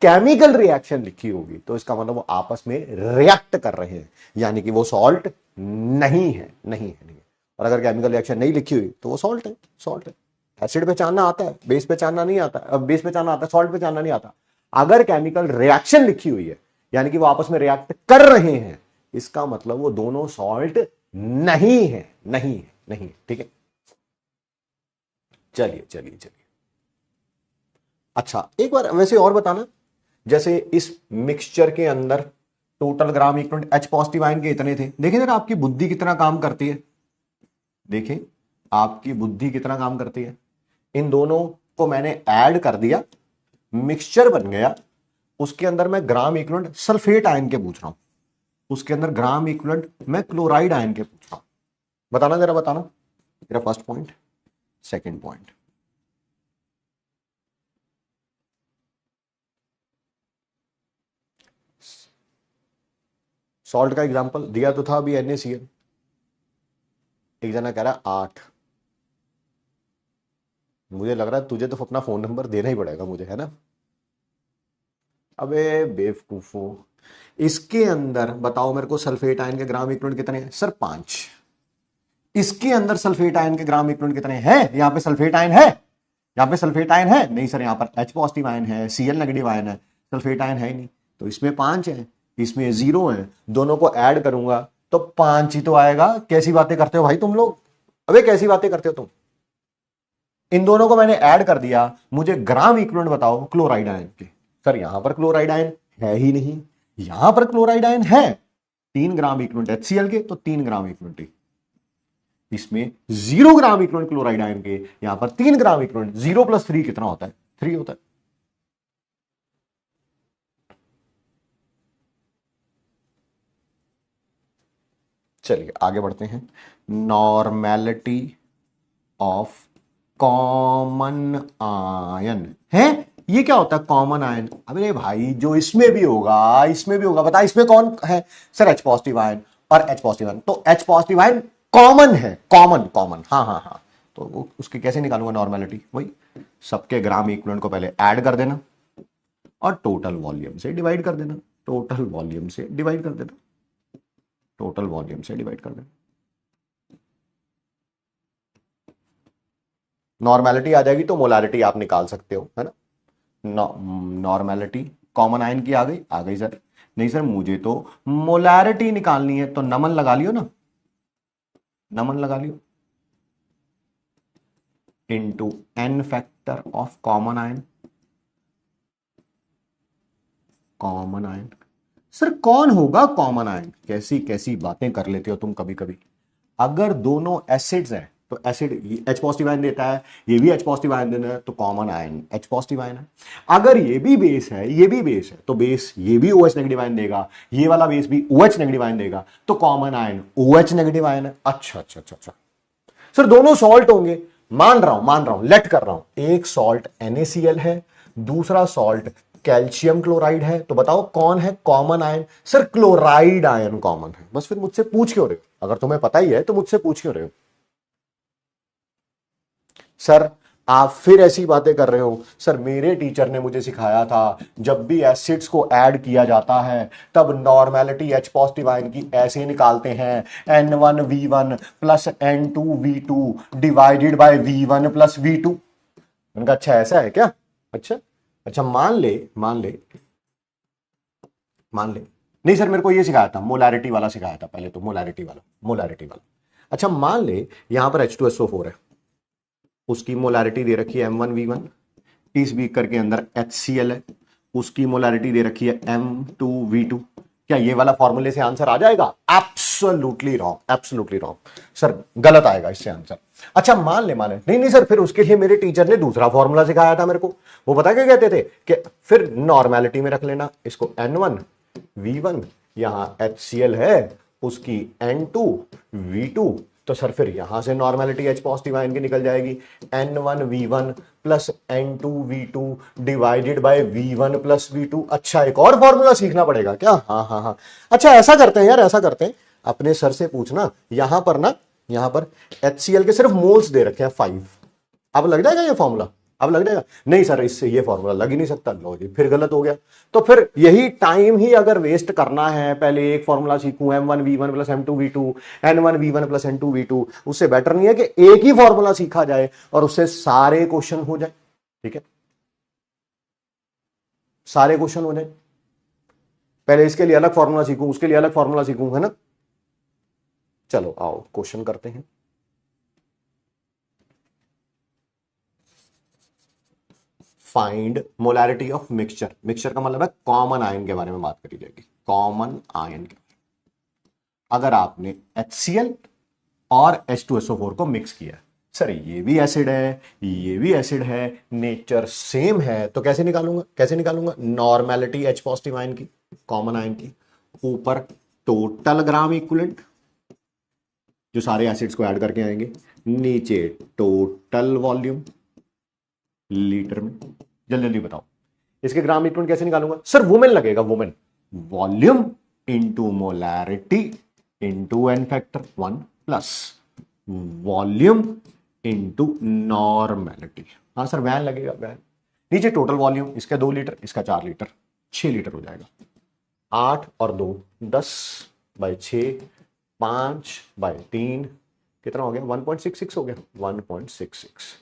केमिकल रिएक्शन लिखी होगी, तो इसका मतलब वो आपस में रिएक्ट कर रहे हैं, यानी कि वो सॉल्ट नहीं है, नहीं है, नहीं है। और अगर केमिकल रिएक्शन नहीं लिखी हुई तो वो सॉल्ट है, सॉल्ट है। एसिड पहचानना आता है, बेस पहचानना नहीं आता, अब बेस पहचानना आता है, सॉल्ट पहचानना नहीं आता। अगर केमिकल रिएक्शन लिखी हुई है यानी कि वो आपस में रिएक्ट कर रहे हैं, इसका मतलब वो दोनों सॉल्ट नहीं है, नहीं है, नहीं है, ठीक है। चलिए चलिए चलिए, अच्छा एक बार वैसे और बताना, जैसे इस मिक्सचर के अंदर total gram equivalent H positive ion के इतने थे, देखें जरा आपकी बुद्धि कितना काम करती है, देखें आपकी बुद्धि कितना काम करती है। इन दोनों को मैंने ऐड कर दिया, मिक्सचर बन गया, उसके अंदर मैं ग्राम इक्वलेंट सल्फेट आयन के पूछ रहा हूं, उसके अंदर ग्राम इक्वलेंट मैं क्लोराइड आयन के पूछ रहा हूं, बताना जरा, बताना मेरा first point, second point. Salt का एग्जांपल दिया तो था अभी, NaCl, एक जना कह रहा है 8, मुझे लग रहा है तुझे तो अपना फोन नंबर देना ही पड़ेगा मुझे, है ना। अबे बेवकूफो, इसके अंदर बताओ मेरे को सल्फेट आयन के ग्राम इक्विवेलेंट कितने हैं, सर 5। इसके अंदर सल्फेट आयन के ग्राम इक्विवेलेंट कितने हैं, यहां पे सल्फेट आयन है, यहां पे सल्फेट आयन है नहीं सर, यहां पर H पॉजिटिव आयन है, Cl नेगेटिव आयन है, सल्फेट आयन है ही नहीं, तो इसमें 5 है, इसमें 0 है, दोनों को ऐड करूंगा तो 5 ही तो आएगा। कैसी बातें करते हो भाई तुम लोग, अबे कैसी बातें करते हो तुम, इन दोनों को मैंने ऐड कर दिया, मुझे ग्राम इक्विवेलेंट बताओ क्लोराइड आयन के। सर यहां पर क्लोराइड आयन है ही नहीं, यहां पर क्लोराइड आयन है, 3 ग्राम इक्विवेलेंट HCl के तो 3 ग्राम इक्विवेलेंट, इसमें 0 ग्राम इक्विवेलेंट क्लोराइड आयन के, यहां पर 3 ग्राम इक्विवेलेंट। 0 + 3 कितना होता है? 3 होता है। चलिए आगे बढ़ते हैं। नॉर्मेलिटी ऑफ कॉमन आयन है, ये क्या होता है कॉमन आयन? अरे भाई जो इसमें भी होगा इसमें भी होगा, बता इसमें कौन है? सर H पॉजिटिव आयन और H पॉजिटिव आयन, तो H पॉजिटिव आयन कॉमन है, कॉमन कॉमन, हाँ हाँ हाँ। तो उसकी कैसे निकालूंगा नॉर्मेलिटी? वही सबके ग्राम इक्विवेलेंट को पहले ऐड कर देना और टोटल वॉल्यूम से डिवाइड कर देना, टोटल वॉल्यूम से डिवाइड कर देना, टोटल वॉल्यूम से डिवाइड कर देना। नॉर्मेलिटी आ जाएगी तो मोलारिटी आप निकाल सकते हो, है ना। नॉर्मेलिटी कॉमन आयन की आ गई सर। नहीं सर मुझे तो मोलारिटी निकालनी है, तो नमन लगा लियो ना, नमन लगा लियो, into n factor of common ion, common ion. Sir कौन होगा कॉमन आयन? कैसी कैसी बातें कर लेते हो तुम कभी कभी। अगर दोनों एसिड्स हैं तो एसिड H पॉजिटिव आयन देता है, ये भी H पॉजिटिव आयन देना है, तो common ion H positive ion है। अगर ये भी बेस है ये भी बेस है, तो बेस ये भी OH नेगेटिव आयन देगा, ये वाला बेस भी OH नेगेटिव आयन देगा, तो common ion OH negative ion है। अच्छा अच्छा अच्छा अच्छा सर दोनों सॉल्ट होंगे, मान रहा हूं लेट कर रहा हूं। एक सॉल्ट NaCl है, दूसरा सॉल्ट कैल्शियम क्लोराइड है, तो बताओ कौन है common ion? Sir chloride ion common है। बस फिर मुझसे पूछ क्यों रहे हो? अगर तुम्हें पता ही है तो मुझसे पूछ क्यों रहे हो? सर आप फिर ऐसी बातें कर रहे हो। सर मेरे टीचर ने मुझे सिखाया था जब भी एसिड्स को ऐड किया जाता है तब नॉर्मेलिटी H पॉजिटिव आयन की ऐसे निकालते हैं, N1V1 + N2V2 divided by V1 + V2। मैंने कहा अच्छा ऐसा है क्या? अच्छा अच्छा मान ले नहीं सर मेरे को ये सिखाया था, मोलैरिटी वाला सिखाया था पहले, तो मोलैरिटी वाला। अच्छा मान ले यहां पर H2SO4 है, उसकी मोलैरिटी दे रखी है M1V1, इस बीकर के अंदर HCl है, उसकी मोलैरिटी दे रखी है M2V2। क्या ये वाला फॉर्मूले से आंसर आ जाएगा? Absolutely wrong, absolutely wrong sir, गलत आएगा इससे आंसर। अच्छा मान ले नहीं सर फिर उसके लिए मेरे टीचर ने दूसरा फॉर्मूला सिखाया था मेरे को, वो पता क्या कहते थे कि फिर नॉर्मेलिटी में रख लेना इसको N1V1, यहां HCl है, उसकी N2V2, तो सर फिर यहां से नॉर्मेलिटी H पॉजिटिव आयन की निकल जाएगी, N1V1 + N2V2 divided by V1 + V2। अच्छा एक और फॉर्मूला सीखना पड़ेगा क्या? हाँ हाँ हाँ। अच्छा ऐसा करते हैं यार, ऐसा करते हैं, अपने सर से पूछना, यहां पर HCl के सिर्फ मोल्स दे रखे हैं 5। अब लग जाएगा ये फॉर्मूला? अब लग जाएगा? नहीं सर इससे ये फॉर्मूला लग ही नहीं सकता। लो जी फिर गलत हो गया। तो फिर यही टाइम ही अगर वेस्ट करना है, पहले एक फॉर्मूला सीखूं M1V1 + M2V2, N1V1 + N2V2, उससे बेटर नहीं है कि एक ही फॉर्मूला सीखा जाए और उससे सारे क्वेश्चन हो जाए? ठीक है सारे क्वेश्चन हो जाए, पहले इसके लिए अलग फॉर्मूला सीखूं, उसके लिए अलग फॉर्मूला सीखूं, है ना। चलो आओ क्वेश्चन करते हैं। Find molarity of mixture. Mixture का मतलब है कॉमन आयन के बारे में बात करी जाएगी, कॉमन आयन के। अगर आपने HCl और H2SO4 को मिक्स किया, सर ये भी एसिड है ये भी एसिड है, नेचर सेम है, तो कैसे निकालूंगा नॉर्मेलिटी H पॉजिटिव आयन की, कॉमन आयन की, ऊपर टोटल ग्राम इक्विवेलेंट जो सारे एसिड्स को ऐड करके आएंगे, नीचे टोटल वॉल्यूम लीटर में। जल्दी जल्दी बताओ इसके ग्राम इक्विवेलेंट कैसे निकालूंगा? सर वुमेन लगेगा, women, volume into molarity into n factor 1 plus volume into normality. हाँ सर वैन लगेगा, वैन। नीचे टोटल वॉल्यूम, इसका 2 लीटर इसका 4 लीटर, 6 लीटर हो जाएगा। 8 और 2 10/6, 5/3 कितना हो गया? 1.66 हो गया, 1.66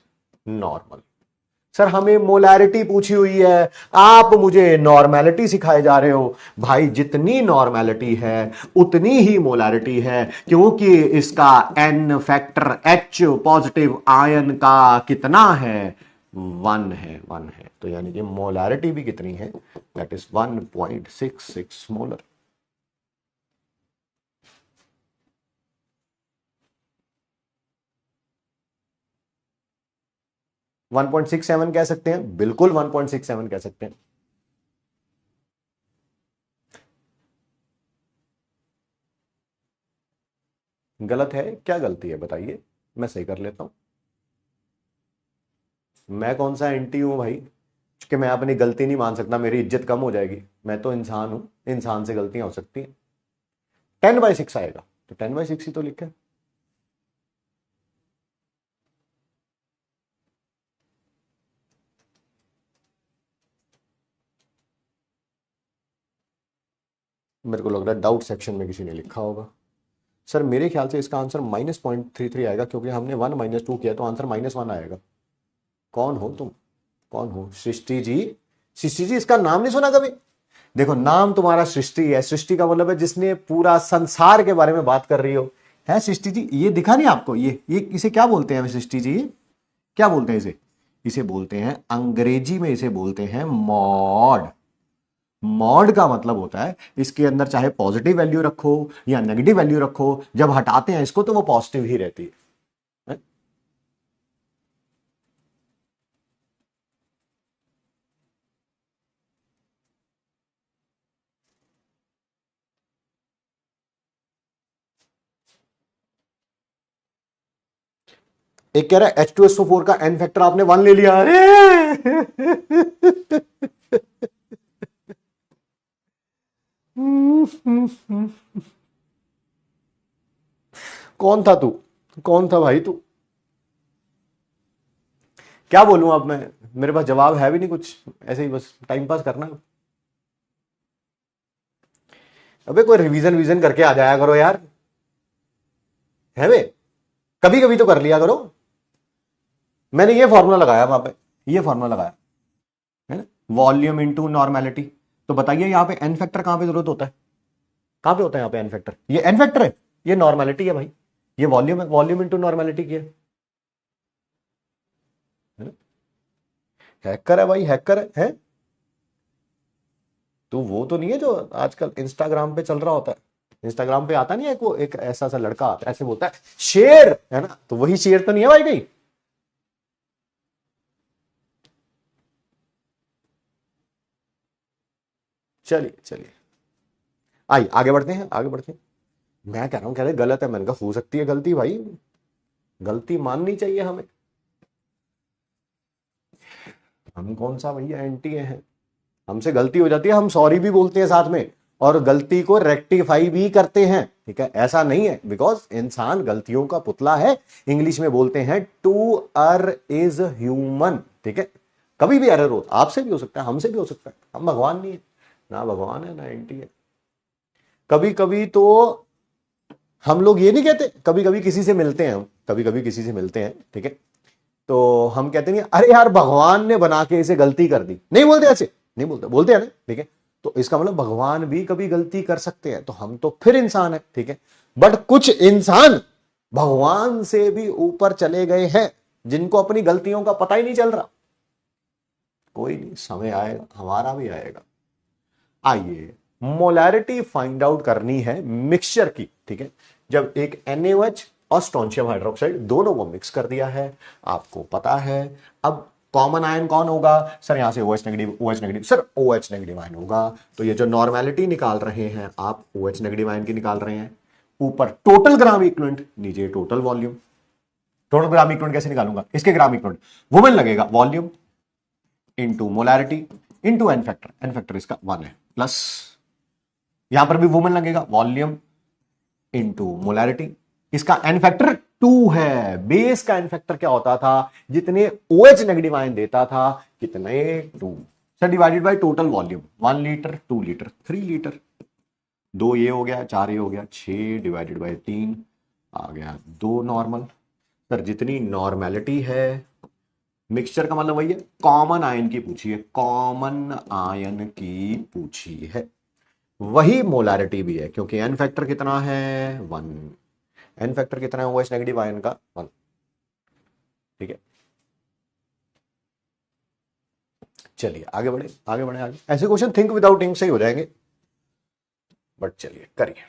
नॉर्मल। सर हमें मोलैरिटी पूछी हुई है, आप मुझे नॉर्मेलिटी सिखाए जा रहे हो। भाई जितनी नॉर्मेलिटी है उतनी ही मोलैरिटी है, क्योंकि इसका n factor H positive ion का कितना है, 1 है, 1 है। तो यानी कि मोलैरिटी भी कितनी है, दैट इज 1.66 मोलर। 1.67 कह सकते हैं, बिल्कुल 1.67 कह सकते हैं। गलत है? क्या गलती है बताइए, मैं सही कर लेता हूं। मैं कौन सा एंटी हूं भाई, क्योंकि मैं अपनी गलती नहीं मान सकता, मेरी इज्जत कम हो जाएगी। मैं तो इंसान हूं, इंसान से गलतियां हो सकती हैं। 10/6 आएगा, तो 10/6 ही तो लिखा है। मेरे को लग रहा है डाउट सेक्शन में किसी ने लिखा होगा। सर मेरे ख्याल से इसका आंसर -0.33 आएगा, क्योंकि हमने 1 - 2 किया, तो आंसर -1 आएगा। कौन हो तुम, कौन हो? सृष्टि जी, सृष्टि जी इसका नाम नहीं सुना कभी? देखो नाम तुम्हारा सृष्टि है, सृष्टि का मतलब है जिसने पूरा संसार के बारे में बात कर रही हो। है सृष्टि जी? ये दिखा नहीं आपको? ये इसे क्या बोलते हैं सृष्टि जी, क्या बोलते हैं इसे? इसे बोलते हैं, अंग्रेजी में इसे बोलते हैं मॉड। मॉड का मतलब होता है इसके अंदर चाहे पॉजिटिव वैल्यू रखो या नेगेटिव वैल्यू रखो, जब हटाते हैं इसको तो वो पॉजिटिव ही रहती है। एक कह रहा है H2SO4 का एन फैक्टर आपने 1 ले लिया। कौन था तू, कौन था भाई तू? क्या बोलूं अब मैं, मेरे पास जवाब है भी नहीं कुछ, ऐसे ही बस टाइम पास करना। अबे कोई रिवीजन विजन करके आ जाया करो यार, है वे, कभी कभी तो कर लिया करो। मैंने ये फॉर्मूला लगाया वहां पे, ये फॉर्मूला लगाया है ना, वॉल्यूम इनटू नॉर्मेलिटी। तो बताइए यहाँ पे एन फैक्टर कहां पे जरूरत होता है, कहां पे होता है यहाँ पे एन फैक्टर? ये एन फैक्टर है, ये नॉर्मेलिटी है भाई, ये वॉल्यूम है, वॉल्यूम इनटू नॉर्मेलिटी की है ना? हैकर है भाई, हैकर है? तो वो तो नहीं है जो आजकल इंस्टाग्राम पे चल रहा होता है, इंस्टाग्राम पे आता नहीं है को एक ऐसा सा लड़का आता है, ऐसे बोलता है शेर, है ना? तो वही शेर तो नहीं है भाई कहीं? चलिए चलिए, आइए आगे बढ़ते हैं, आगे बढ़ते हैं। मैं कह रहा हूं, कह रहे गलत है, मैंने कहा हो सकती है गलती भाई, गलती माननी चाहिए हमें। हम कौन सा भैया एंटी हैं, हमसे गलती हो जाती है, हम सॉरी भी बोलते हैं साथ में, और गलती को रेक्टिफाई भी करते हैं, ठीक है? ऐसा नहीं है, बिकॉज इंसान गलतियों का पुतला है। इंग्लिश में बोलते हैं टू अर इज ह्यूमन, ठीक है? कभी भी एरर हो, आपसे भी हो सकता है, हमसे भी हो सकता है, हम भगवान नहीं है, ना भगवान है ना एंटी है। कभी कभी तो हम लोग ये नहीं कहते, कभी कभी किसी से मिलते हैं हम, कभी कभी किसी से मिलते हैं, ठीक है? तो हम कहते नहीं अरे यार भगवान ने बना के इसे गलती कर दी, नहीं बोलते ऐसे, नहीं बोलते, बोलते हैं ना, ठीक है? तो इसका मतलब भगवान भी कभी गलती कर सकते हैं, तो हम तो फिर इंसान है, ठीक है? बट कुछ इंसान भगवान से भी ऊपर चले गए हैं, जिनको अपनी गलतियों का पता ही नहीं चल रहा। कोई नहीं, समय आएगा, हमारा भी आएगा। आइए, मोलैरिटी फाइंड आउट करनी है मिक्सचर की, ठीक है? जब एक NaOH और स्ट्रोंशियम हाइड्रोक्साइड दोनों को मिक्स कर दिया है, आपको पता है। अब कॉमन आयन कौन होगा सर? यहां से OH negative, OH negative, sir OH negative ion होगा। तो ये जो नॉर्मेलिटी निकाल रहे हैं आप, OH नेगेटिव आयन की निकाल रहे हैं। ऊपर टोटल ग्राम इक्विवेलेंट, नीचे total volume. Total gram equivalent कैसे निकालूंगा? इसके ग्राम इक्विवेलेंट वुमेन लगेगा, volume into molarity into N factor, n factor इसका 1 है, प्लस यहां पर भी वुमेन लगेगा, वॉल्यूम इंटू मोलैरिटी। इसका एन फैक्टर 2 है। बेस का एन फैक्टर क्या होता था? जितने OH नेगेटिव आयन देता था, कितने? 2 sir, divided by total volume, 1 litre, 2 litre, 3 litre. 2 ये हो गया, 4 ये हो गया, 6 डिवाइडेड बाय 3 आ गया 2 नॉर्मल। सर जितनी नॉर्मेलिटी है मिक्सचर का मतलब वही है, कॉमन आयन की पूछी है, कॉमन आयन की पूछी है। वही मोलारिटी भी है, क्योंकि एन फैक्टर कितना है 1। एन फैक्टर कितना है OH नेगेटिव आयन का 1। ठीक है, चलिए आगे बढ़े आगे बढ़े आगे। ऐसे क्वेश्चन थिंक विदाउट इंक से ही हो जाएंगे, बट चलिए करिए।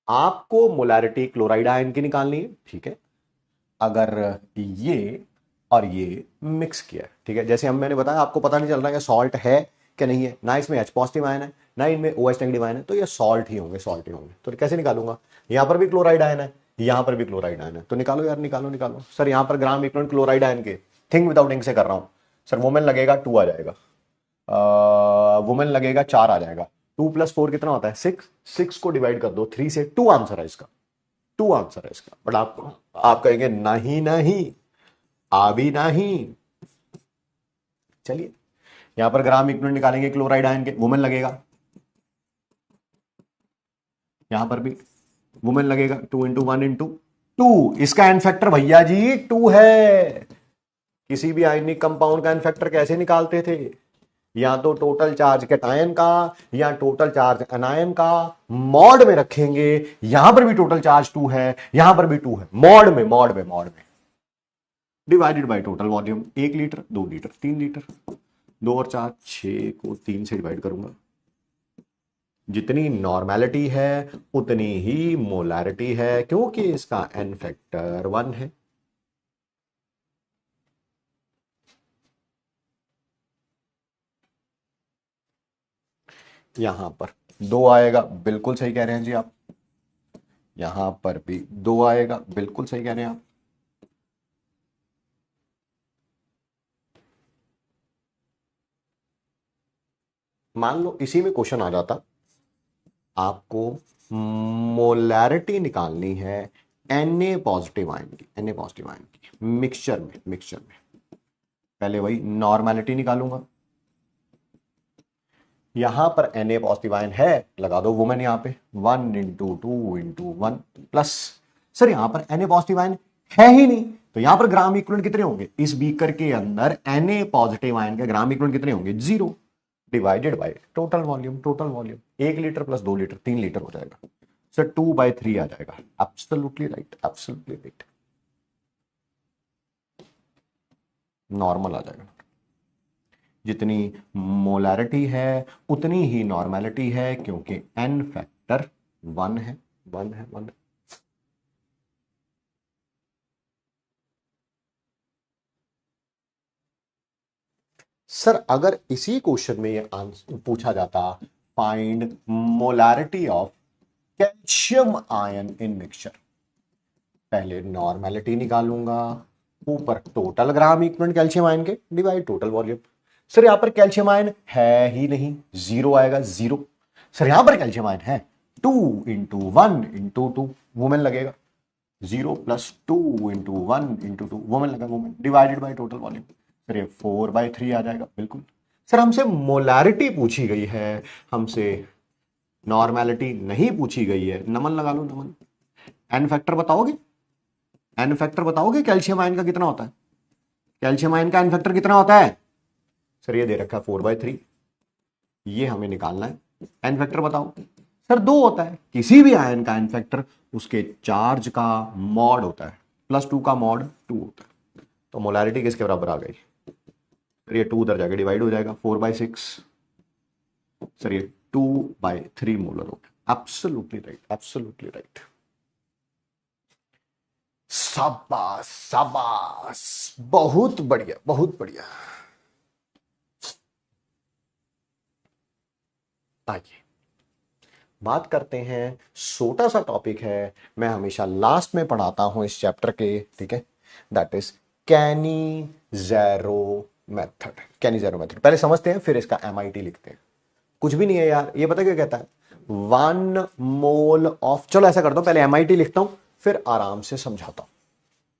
आपको मोलारिटी क्लोराइड आयन की निकालनी है। ठीक है, अगर ये और ये मिक्स किया है, ठीक है, जैसे हम मैंने बताया आपको पता नहीं चल रहा है कि सॉल्ट है कि नहीं है, ना इसमें H पॉजिटिव आयन है ना इनमें OH नेगेटिव आयन है, तो ये सॉल्ट ही होंगे, सॉल्ट ही होंगे। तो कैसे निकालूंगा, यहां पर भी क्लोराइड आयन है, यहां पर भी क्लोराइड आयन है, तो निकालो यार, निकालो निकालो। सर यहां पर ग्राम इक्विवेलेंट क्लोराइड आयन के, थिंक विदाउट इंक से कर रहा हूं। सर वुमेन लगेगा 2 आ जाएगा, वुमेन लगेगा 4 आ जाएगा। 2 + 4 कितना होता है 6। 6 को डिवाइड कर दो 3 से, 2 आंसर है इसका, 2 आंसर है इसका। बट आप कहेंगे नहीं नहीं, अभी नहीं। चलिए यहां पर ग्राम इक्विवेलेंट निकालेंगे क्लोराइड आयन के, वुमेन लगेगा, यहां पर भी वुमेन लगेगा 2 × 1 × 2। इसका एन फैक्टर भैया जी 2 है। किसी भी आयनिक कंपाउंड का एन फैक्टर कैसे निकालते थे, या तो टोटल चार्ज कैटायन का या टोटल चार्ज एनायन का मॉड में रखेंगे। यहां पर भी टोटल चार्ज 2 है, यहां पर भी 2 है, मॉड में मॉड में मॉड में, divided by total volume. 1 litre 2 litre 3 litre, 2 और 4 6 को 3 से डिवाइड करूंगा। जितनी नॉर्मेलिटी है उतनी ही मोलैरिटी है, क्योंकि इसका एन फैक्टर 1 है। यहां पर 2 आएगा, बिल्कुल सही कह रहे हैं जी आप। यहां पर भी 2 आएगा, बिल्कुल सही कह रहे हैं आप। मान लो इसी में क्वेश्चन आ जाता, आपको मोलैरिटी निकालनी है Na पॉजिटिव आयन की, Na पॉजिटिव आयन की मिक्सचर में, मिक्सचर में पहले वही नॉर्मेलिटी निकालूंगा। यहां पर Na पॉजिटिव आयन है, लगा दो वुमेन यहां पे, 1 × 2 × 1 प्लस। सर यहां पर Na पॉजिटिव आयन है ही नहीं, तो यहां पर ग्राम इक्विवेलेंट कितने होंगे, इस बीकर के अंदर Na पॉजिटिव आयन के ग्राम इक्विवेलेंट कितने होंगे 0, divided by total volume. Total volume 1 litre + 2 litre 3 litre हो जाएगा। सर 2/3 आ जाएगा। Absolutely right, absolutely right, normal आ जाएगा। जितनी मोलैरिटी है उतनी ही नॉर्मेलिटी है, क्योंकि एन फैक्टर 1 है, 1 है, 1 है। सर अगर इसी क्वेश्चन में ये आंसर पूछा जाता, find molarity of calcium ion in mixture, पहले नॉर्मेलिटी निकालूंगा, ऊपर total gram equivalent calcium ion के डिवाइड टोटल वॉल्यूम। सर यहां पर कैल्शियम आयन है ही नहीं, 0 आएगा 0। सर यहां पर कैल्शियम आयन है, 2 × 1 × 2 वुमेन लगेगा, 0 + 2 × 1 × 2 वुमेन लगा, women divided by total volume. Sir ये 4/3 आ जाएगा, बिल्कुल। सर हमसे मोलैरिटी पूछी गई है, हमसे नॉर्मेलिटी नहीं पूछी गई है। नमन लगा लो, नमन। एन फैक्टर बताओगे, एन फैक्टर बताओगे कैल्शियम आयन का कितना होता है, कैल्शियम आयन का एन फैक्टर कितना होता है। सर ये दे रखा है 4/3, ये हमें निकालना है। एन फैक्टर बताओ। सर 2 होता है, किसी भी आयन का एन फैक्टर उसके चार्ज का मॉड होता है, +2 का मॉड 2 होता है। तो मोलैरिटी किसके बराबर आ गई, सर ये 2 उधर जाके डिवाइड हो जाएगा, 4/6। सर ये 2/3 मोलर हो गया। Absolutely right, absolutely right. शाबाश शाबाश, बहुत बढ़िया बहुत बढ़िया। आइए बात करते हैं, छोटा सा टॉपिक है, मैं हमेशा लास्ट में पढ़ाता हूं इस चैप्टर के, ठीक है, दैट इज कैनिज़ेरो मेथड। कैनिज़ेरो मेथड पहले समझते हैं, फिर इसका MIT लिखते हैं। कुछ भी नहीं है यार, ये पता क्या कहता है, 1 मोल ऑफ, चलो ऐसा करता हूं, पहले MIT लिखता हूं फिर आराम से समझाता हूं।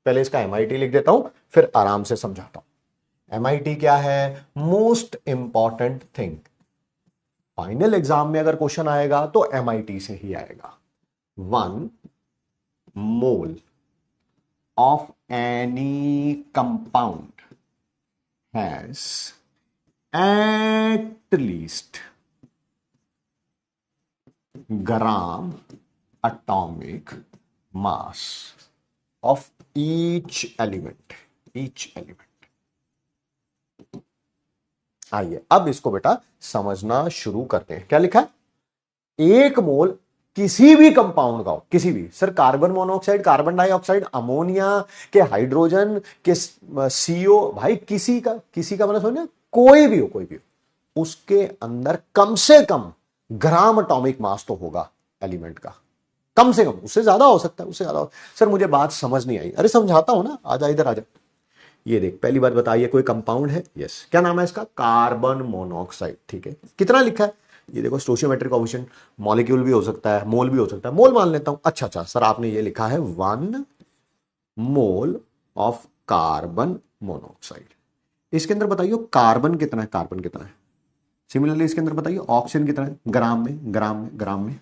पहले इसका MIT लिख देता हूं फिर आराम से समझाता हूं। MIT क्या है, most important thing. Final exam में अगर क्वेश्चन आएगा तो MIT से ही आएगा। 1 mole of any compound has at least gram atomic mass of each element. आइए अब इसको बेटा समझना शुरू करते हैं। क्या लिखा है? एक मोल किसी भी कंपाउंड का हो, किसी भी, sir carbon monoxide, carbon dioxide, ammonia के हाइड्रोजन के सीओ, भाई किसी का मतलब समझना, कोई भी हो, उसके अंदर कम से कम ग्राम एटॉमिक मास तो होगा एलिमेंट का, कम से कम। उससे ज्यादा हो सकता है, उससे ज्यादा। सर मुझे बात समझ नहीं आई। अरे समझाता हूं ना, आजा इधर आजा। ये देख, पहली बात बताइए, कोई कंपाउंड है? यस। क्या नाम है इसका? Carbon monoxide. ठीक है, कितना लिखा है? ये देखो, स्टोशियोमेट्रिक कोएफिशिएंट, मॉलिक्यूल भी हो सकता है, मोल भी हो सकता है, मोल मान लेता हूं। अच्छा सर, आपने ये लिखा है 1 मोल ऑफ कार्बन मोनोऑक्साइड। इसके अंदर बताइए कार्बन कितना है, कार्बन कितना है। सिमिलरली इसके अंदर बताइए ऑक्सीजन कितना है, ग्राम में।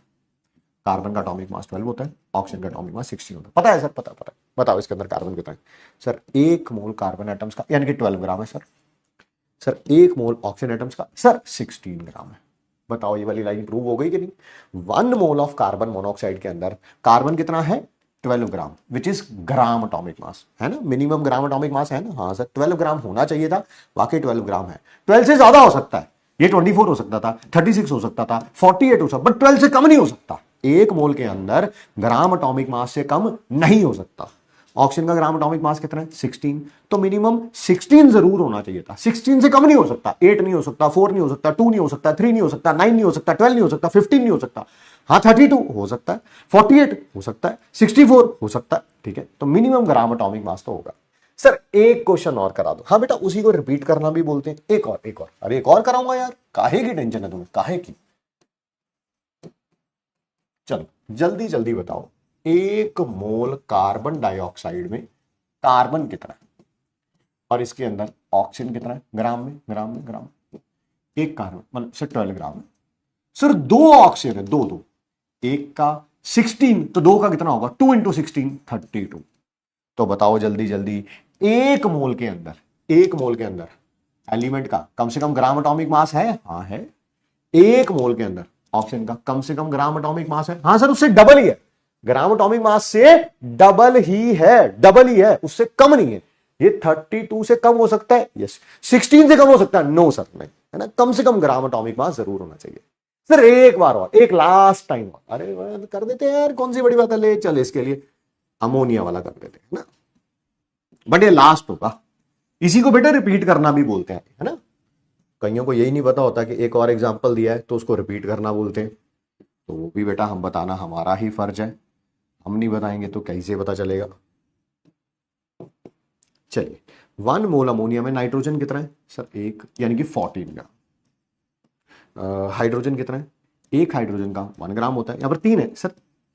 कार्बन का एटॉमिक मास 12 होता है, ऑक्सीजन का एटॉमिक मास 16 होता है। पता है सर? पता है। बताओ इसके अंदर कार्बन कितना है? सर 1 मोल कार्बन एटम्स का यानी कि 12 ग्राम है सर 1 मोल ऑक्सीजन एटम्स का सर 16 ग्राम है। बताओ ये वाली लाइन प्रूव हो गई कि नहीं? 1 मोल ऑफ कार्बन मोनोऑक्साइड के अंदर कार्बन कितना है? 12 ग्राम, which is gram atomic mass, है ना? मिनिमम ग्राम एटॉमिक मास है ना? हाँ सर, 12 ग्राम होना चाहिए था, वाकई 12 ग्राम है। 12 से ज्यादा हो सकता है, ये 24 हो सकता था, 36 हो सकता था, 48 हो सकता, बट 12 से कम नहीं हो सकता। 1 मोल के अंदर ग्राम एटॉमिक मास से कम नहीं हो सकता। ऑक्सीजन का ग्राम एटॉमिक मास कितना है? 16। तो मिनिमम 16 जरूर होना चाहिए था, 16 से कम नहीं हो सकता। 8 नहीं हो सकता, 4 नहीं हो सकता, 2 नहीं हो सकता, 3 नहीं हो सकता, 9 नहीं हो सकता, 12 नहीं हो सकता, 15 नहीं हो सकता। हाँ 32 हो सकता है, 48 हो सकता है, 64 हो सकता है। ठीक है, तो मिनिमम ग्राम एटॉमिक मास तो होगा। सर एक क्वेश्चन और करा दो। हाँ बेटा, उसी को रिपीट करना भी बोलते हैं। एक और अरे एक और कराऊंगा यार, काहे की टेंशन है तुम्हें, काहे की? चलो जल्दी जल्दी बताओ, 1 मोल कार्बन डाइऑक्साइड में कार्बन कितना है और इसके अंदर ऑक्सीजन कितना है? ग्राम में। एक कार्बन मतलब सर 12 ग्राम है। सर 2 ऑक्सीजन है, दो एक का 16, तो 2 का कितना होगा? 2 इंटू 16 32। तो बताओ जल्दी जल्दी, 1 मोल के अंदर एलिमेंट का कम से कम ग्राम एटॉमिक मास है? हाँ है। 1 मोल के अंदर ऑक्सीजन का कम से कम ग्राम एटॉमिक मास है? हाँ सर, उससे डबल ही है। ग्राम एटॉमिक मास से डबल ही है, उससे कम नहीं है। ये 32 से कम हो सकता है, यस। 16 से कम हो सकता है, नो सर नहीं, है ना? कम से कम ग्राम एटॉमिक मास जरूर होना चाहिए। सर एक बार और, एक लास्ट टाइम और, अरे कर देते हैं यार, कौन सी बड़ी बात है, ले चल इसके लिए अमोनिया वाला कर देते हैं ना, बट ये लास्ट होगा। इसी को बेटा रिपीट करना भी बोलते हैं, है ना? कईयों को यही नहीं पता होता कि एक और एग्जाम्पल दिया है तो उसको रिपीट करना बोलते हैं। तो वो भी बेटा हम बताना हमारा ही फर्ज है, हम नहीं बताएंगे तो कैसे पता चलेगा। चलिए, 1 मोल अमोनिया में नाइट्रोजन कितना है? सर 1 यानी कि 14 ग्राम। हाइड्रोजन कितना है? एक हाइड्रोजन का 1 ग्राम होता है, यहां पर 3 है सर,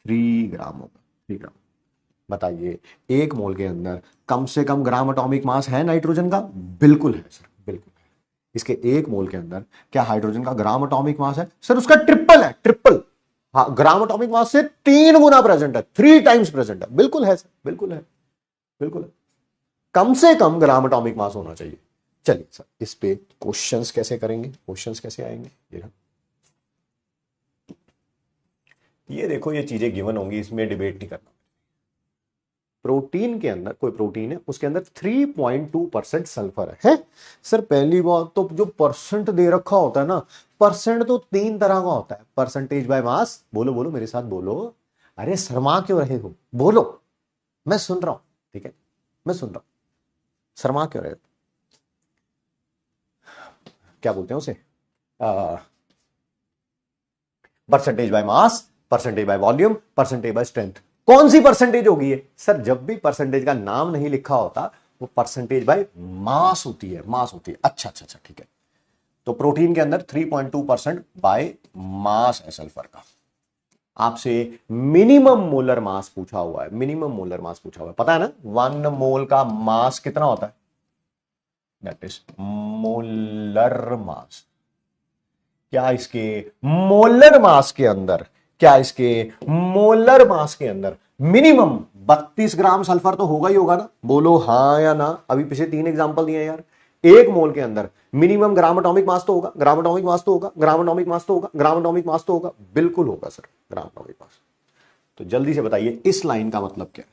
3 ग्राम होगा, 3 ग्राम। बताइए 1 मोल के अंदर कम से कम ग्राम एटॉमिक मास है नाइट्रोजन का? बिल्कुल है सर, बिल्कुल है। इसके 1 मोल के अंदर क्या हाइड्रोजन का ग्राम एटॉमिक मास है? सर उसका ट्रिपल है, ट्रिपल। हाँ, ग्राम एटॉमिक मास से 3 गुना प्रेजेंट है, 3 टाइम्स प्रेजेंट है। बिल्कुल है सर, बिल्कुल है, बिल्कुल है। कम से कम ग्राम एटॉमिक मास होना चाहिए। चलिए सर, इस पे क्वेश्चंस कैसे करेंगे, क्वेश्चंस कैसे आएंगे? ये देखो, ये चीजें गिवन होंगी, इसमें डिबेट नहीं करना। प्रोटीन के अंदर, कोई प्रोटीन है उसके अंदर 3.2% सल्फर है। सर पहली बात तो जो परसेंट दे रखा होता है ना, परसेंट तो 3 तरह का होता है। परसेंटेज बाय मास, बोलो बोलो मेरे साथ बोलो। अरे शर्मा क्यों रहे हो, बोलो, मैं सुन रहा हूं। ठीक है, मैं सुन रहा हूं, शर्मा क्यों रहे हो? क्या बोलते हैं उसे? Percentage by mass, percentage by volume, percentage by strength. कौन सी परसेंटेज होगी ये? सर जब भी परसेंटेज का नाम नहीं लिखा होता वो परसेंटेज बाय मास होती है, मास होती है। अच्छा अच्छा अच्छा, ठीक है। तो प्रोटीन के अंदर 3.2% बाय मास है सल्फर का। आपसे मिनिमम मोलर मास पूछा हुआ है, मिनिमम मोलर मास पूछा हुआ है, पता है ना? 1 मोल का मास कितना होता है? That is molar mass. क्या इसके मोलर मास के अंदर क्या इसके मोलर मास के अंदर मिनिमम 32 ग्राम सल्फर तो होगा ही होगा ना? बोलो हाँ या ना। अभी पिछले 3 एग्जांपल दिए यार। एक मोल के अंदर मिनिमम ग्राम एटॉमिक मास तो होगा, ग्राम एटॉमिक मास तो होगा, ग्राम एटॉमिक मास तो होगा, ग्राम एटॉमिक मास तो होगा, बिल्कुल होगा सर ग्राम एटॉमिक मास। तो जल्दी से बताइए इस लाइन का मतलब क्या है?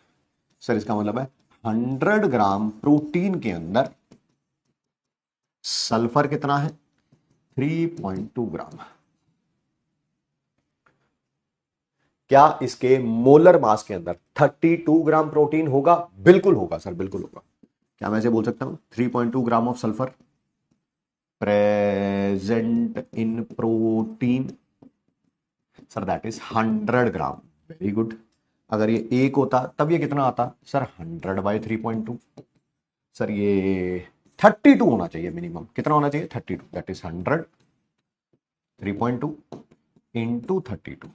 सर इसका मतलब है 100 ग्राम प्रोटीन के अंदर सल्फर कितना है? 3.2 ग्राम। क्या इसके मोलर मास के अंदर 32 ग्राम प्रोटीन होगा? बिल्कुल होगा सर, बिल्कुल होगा। क्या मैं ऐसे बोल सकता हूं 3.2 gram of sulphur present in protein, sir that is 100 gram. Very good. अगर ये एक होता तब ये कितना आता सर? 100/3.2। सर ये 32 होना चाहिए मिनिमम। कितना होना चाहिए? 32। That is 100 3.2 into 32।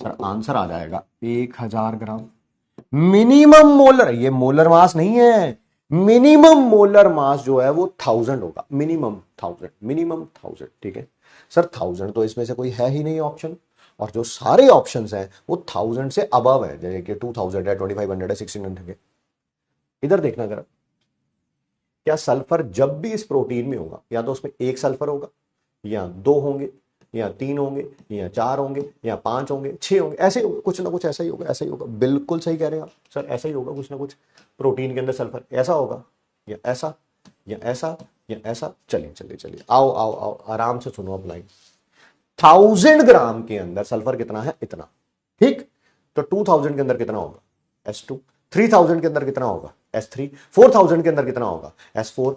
Sir answer आ जाएगा 1000 ग्राम। मिनिमम मोलर, ये मोलर मास नहीं है, मिनिमम मोलर मास जो है वो 1000 होगा। Minimum 1000, minimum 1000। ठीक है सर, 1000 तो इसमें से कोई है ही नहीं ऑप्शन, और जो सारे ऑप्शंस हैं वो 1000 से अबव है, जैसे कि 2000 है, 2500 है, 1600 है। इधर देखना जरा, क्या सल्फर जब भी इस प्रोटीन में होगा या तो उसमें एक सल्फर होगा, या दो होंगे, या तीन होंगे, या चार होंगे, या पांच होंगे, छह होंगे, ऐसे होगा, कुछ ना कुछ ऐसा ही होगा, ऐसा ही होगा। बिल्कुल सही कह रहे हैं आप सर, ऐसा ही होगा कुछ ना कुछ प्रोटीन के अंदर सल्फर। ऐसा होगा, या ऐसा, या ऐसा, या ऐसा। चलिए चलिए चलिए, आओ आओ आओ, आराम से सुनो अब लाइन। 1000 ग्राम के अंदर सल्फर कितना है? इतना। ठीक, तो 2000 के अंदर कितना होगा? S2। 3000 के अंदर कितना होगा? S3। 4000 के अंदर कितना होगा? S4।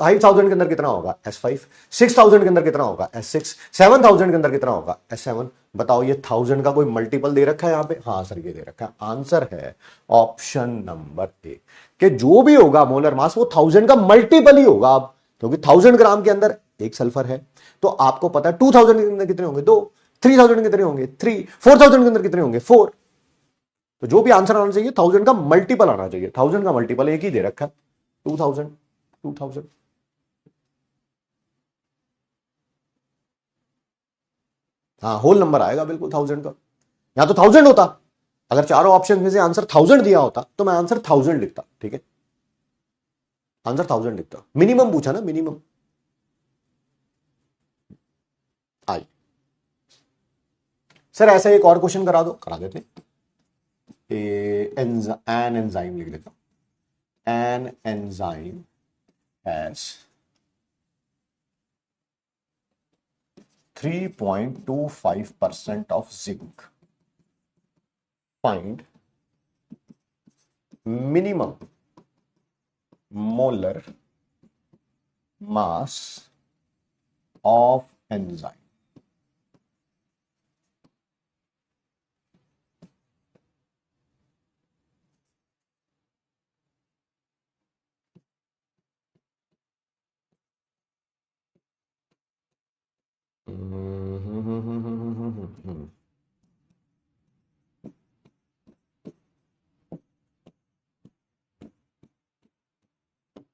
5000 के अंदर कितना होगा? S5। 6000 के अंदर कितना होगा? S6। 7000 के अंदर कितना होगा? S7। बताओ, ये 1000 का कोई मल्टीपल दे रखा है यहां पे? हाँ सर, ये दे रखा है। आंसर है ऑप्शन नंबर ए, कि जो भी होगा मोलर मास वो 1000 का मल्टीपल ही होगा। अब क्योंकि 1000 ग्राम के अंदर एक सल्फर है, तो आपको पता है 2000 के अंदर कितने होंगे? दो। 3000 के कितने होंगे? 3। 4000 के अंदर कितने होंगे? 4। तो जो भी आंसर आना चाहिए 1000 का मल्टीपल आना चाहिए। 1000 का मल्टीपल एक ही दे रखा है, 2000। 2000। हाँ, होल नंबर आएगा बिल्कुल 1000 का। यहां तो 1000 होता, अगर चारों ऑप्शन में से आंसर 1000 दिया होता तो मैं आंसर 1000 लिखता। ठीक है, आंसर 1000 लिखता। मिनिमम पूछा ना, मिनिमम। आई सर, ऐसा एक और क्वेश्चन करा दो, करा देते। एन एंजाइम लिख देता हूं। An enzyme has 3.25% of zinc. Find minimum molar mass of enzyme.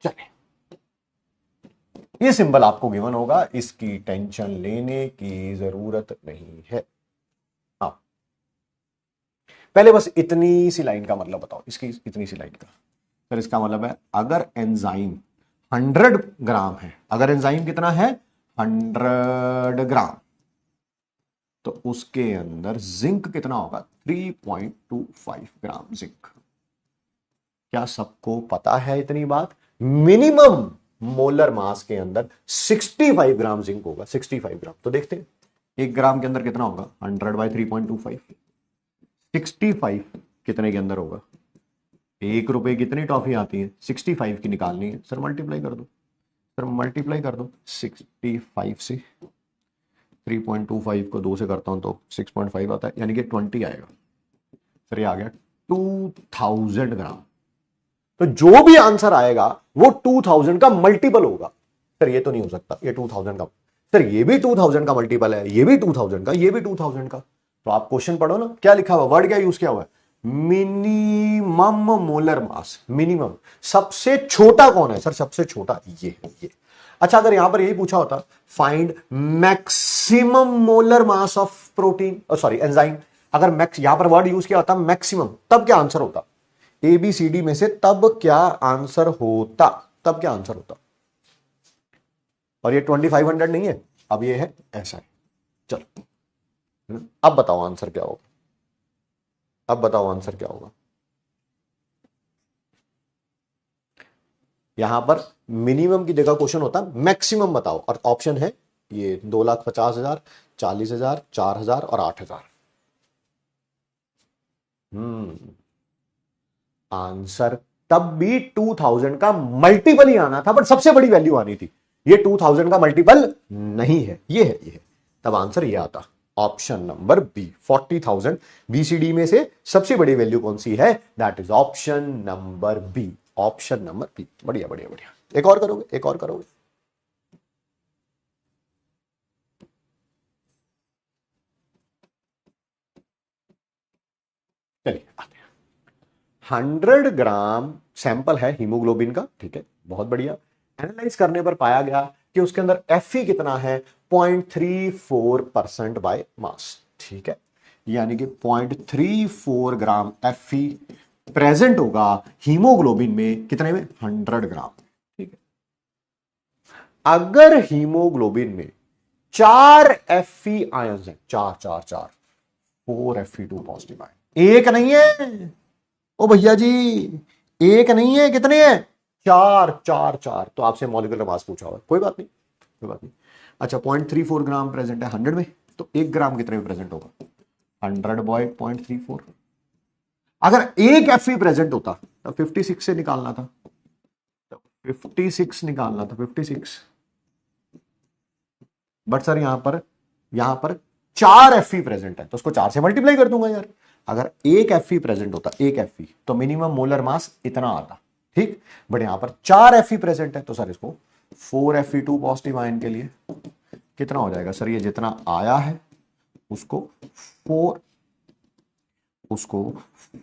चलिए, ये सिंबल आपको गिवन होगा, इसकी टेंशन लेने की जरूरत नहीं है। हाँ, पहले बस इतनी सी लाइन का मतलब बताओ, इसकी इतनी सी लाइन का। फिर इसका मतलब है अगर एंजाइम 100 ग्राम है, अगर एंजाइम कितना है? 100 ग्राम, तो उसके अंदर जिंक कितना होगा? 3.25 ग्राम जिंक। क्या सबको पता है इतनी बात? मिनिमम मोलर मास के अंदर 65 ग्राम जिंक होगा। 65 ग्राम। तो देखते हैं 1 ग्राम के अंदर कितना होगा? 100/3.25। 65 कितने के अंदर होगा? 1 रुपए कितनी टॉफी आती है? 65 की निकालनी है सर, मल्टीप्लाई कर दो। सर मल्टीप्लाई कर दो 65 से। 3.25 को 2 से करता हूं तो 6.5 आता है, यानी कि 20 आएगा। सर ये आ गया 2000 ग्राम। तो जो भी आंसर आएगा वो 2000 का मल्टीपल होगा। सर ये तो नहीं हो सकता, ये 2000 का। सर ये भी 2000 का मल्टीपल है, ये भी 2000 का, ये भी 2000 का। तो आप क्वेश्चन पढ़ो ना, क्या लिखा हुआ, वर्ड क्या यूज किया हुआ है? Minimum molar mass. मिनिमम। सबसे छोटा कौन है सर? सबसे छोटा ये है, ये। अच्छा, अगर यहां पर यही पूछा होता find maximum molar mass of protein, sorry enzyme, अगर मैक्स यहां पर वर्ड यूज किया होता मैक्सिमम, तब क्या आंसर होता? ए बी सी डी में से तब क्या आंसर होता? तब क्या आंसर होता? और ये 2500 नहीं है, अब ये है ऐसा है। चलो अब बताओ आंसर क्या होगा, अब बताओ आंसर क्या होगा। यहां पर मिनिमम की जगह क्वेश्चन होता मैक्सिमम बताओ, और ऑप्शन है ये 2,50,000, 40,000, 4,000 और 8,000। आंसर तब भी 2000 का मल्टीपल ही आना था, बट सबसे बड़ी वैल्यू आनी थी। ये 2000 का मल्टीपल नहीं है, ये है, ये है। तब आंसर ये आता, ऑप्शन नंबर बी 40,000। बीसीडी में से सबसे बड़ी वैल्यू कौन सी है? That is option number B, option number B. बढ़िया बढ़िया बढ़िया। एक और करोगे, एक और करोगे। चलिए आते हैं। 100 ग्राम सैंपल है हीमोग्लोबिन का, ठीक है, बहुत बढ़िया। एनालाइज करने पर पाया गया कि उसके अंदर एफई कितना है? 0.34% बाय मास, ठीक है, यानी कि 0.34 ग्राम एफई प्रेजेंट होगा हीमोग्लोबिन में, कितने में? 100 ग्राम, ठीक है। अगर हीमोग्लोबिन में 4 एफई आयंस हैं, 4 4 4, 4 Fe2 पॉजिटिव आयन, एक नहीं है ओ भैया जी, एक नहीं है, कितने हैं? 4 4 4। तो आपसे मॉलिक्यूलर मास पूछा हुआ, कोई बात नहीं, कोई बात नहीं। अच्छा, 0.34 ग्राम प्रेजेंट है 100 में, तो 1 ग्राम कितने में प्रेजेंट होगा? 100 बॉय 0.34। अगर एक एफई प्रेजेंट होता तो 56 से निकालना था, तो 56 निकालना था, 56। बट सर यहां पर 4 एफई प्रेजेंट है, तो उसको 4 से मल्टीप्लाई कर दूंगा यार। अगर एक एफई प्रेजेंट होता, एक एफई, तो मिनिमम मोलर मास इतना आता, ठीक। बट यहां पर 4 एफई प्रेजेंट है, तो सर इसको 4 Fe2 पॉजिटिव आयन के लिए कितना हो जाएगा सर? ये जितना आया है उसको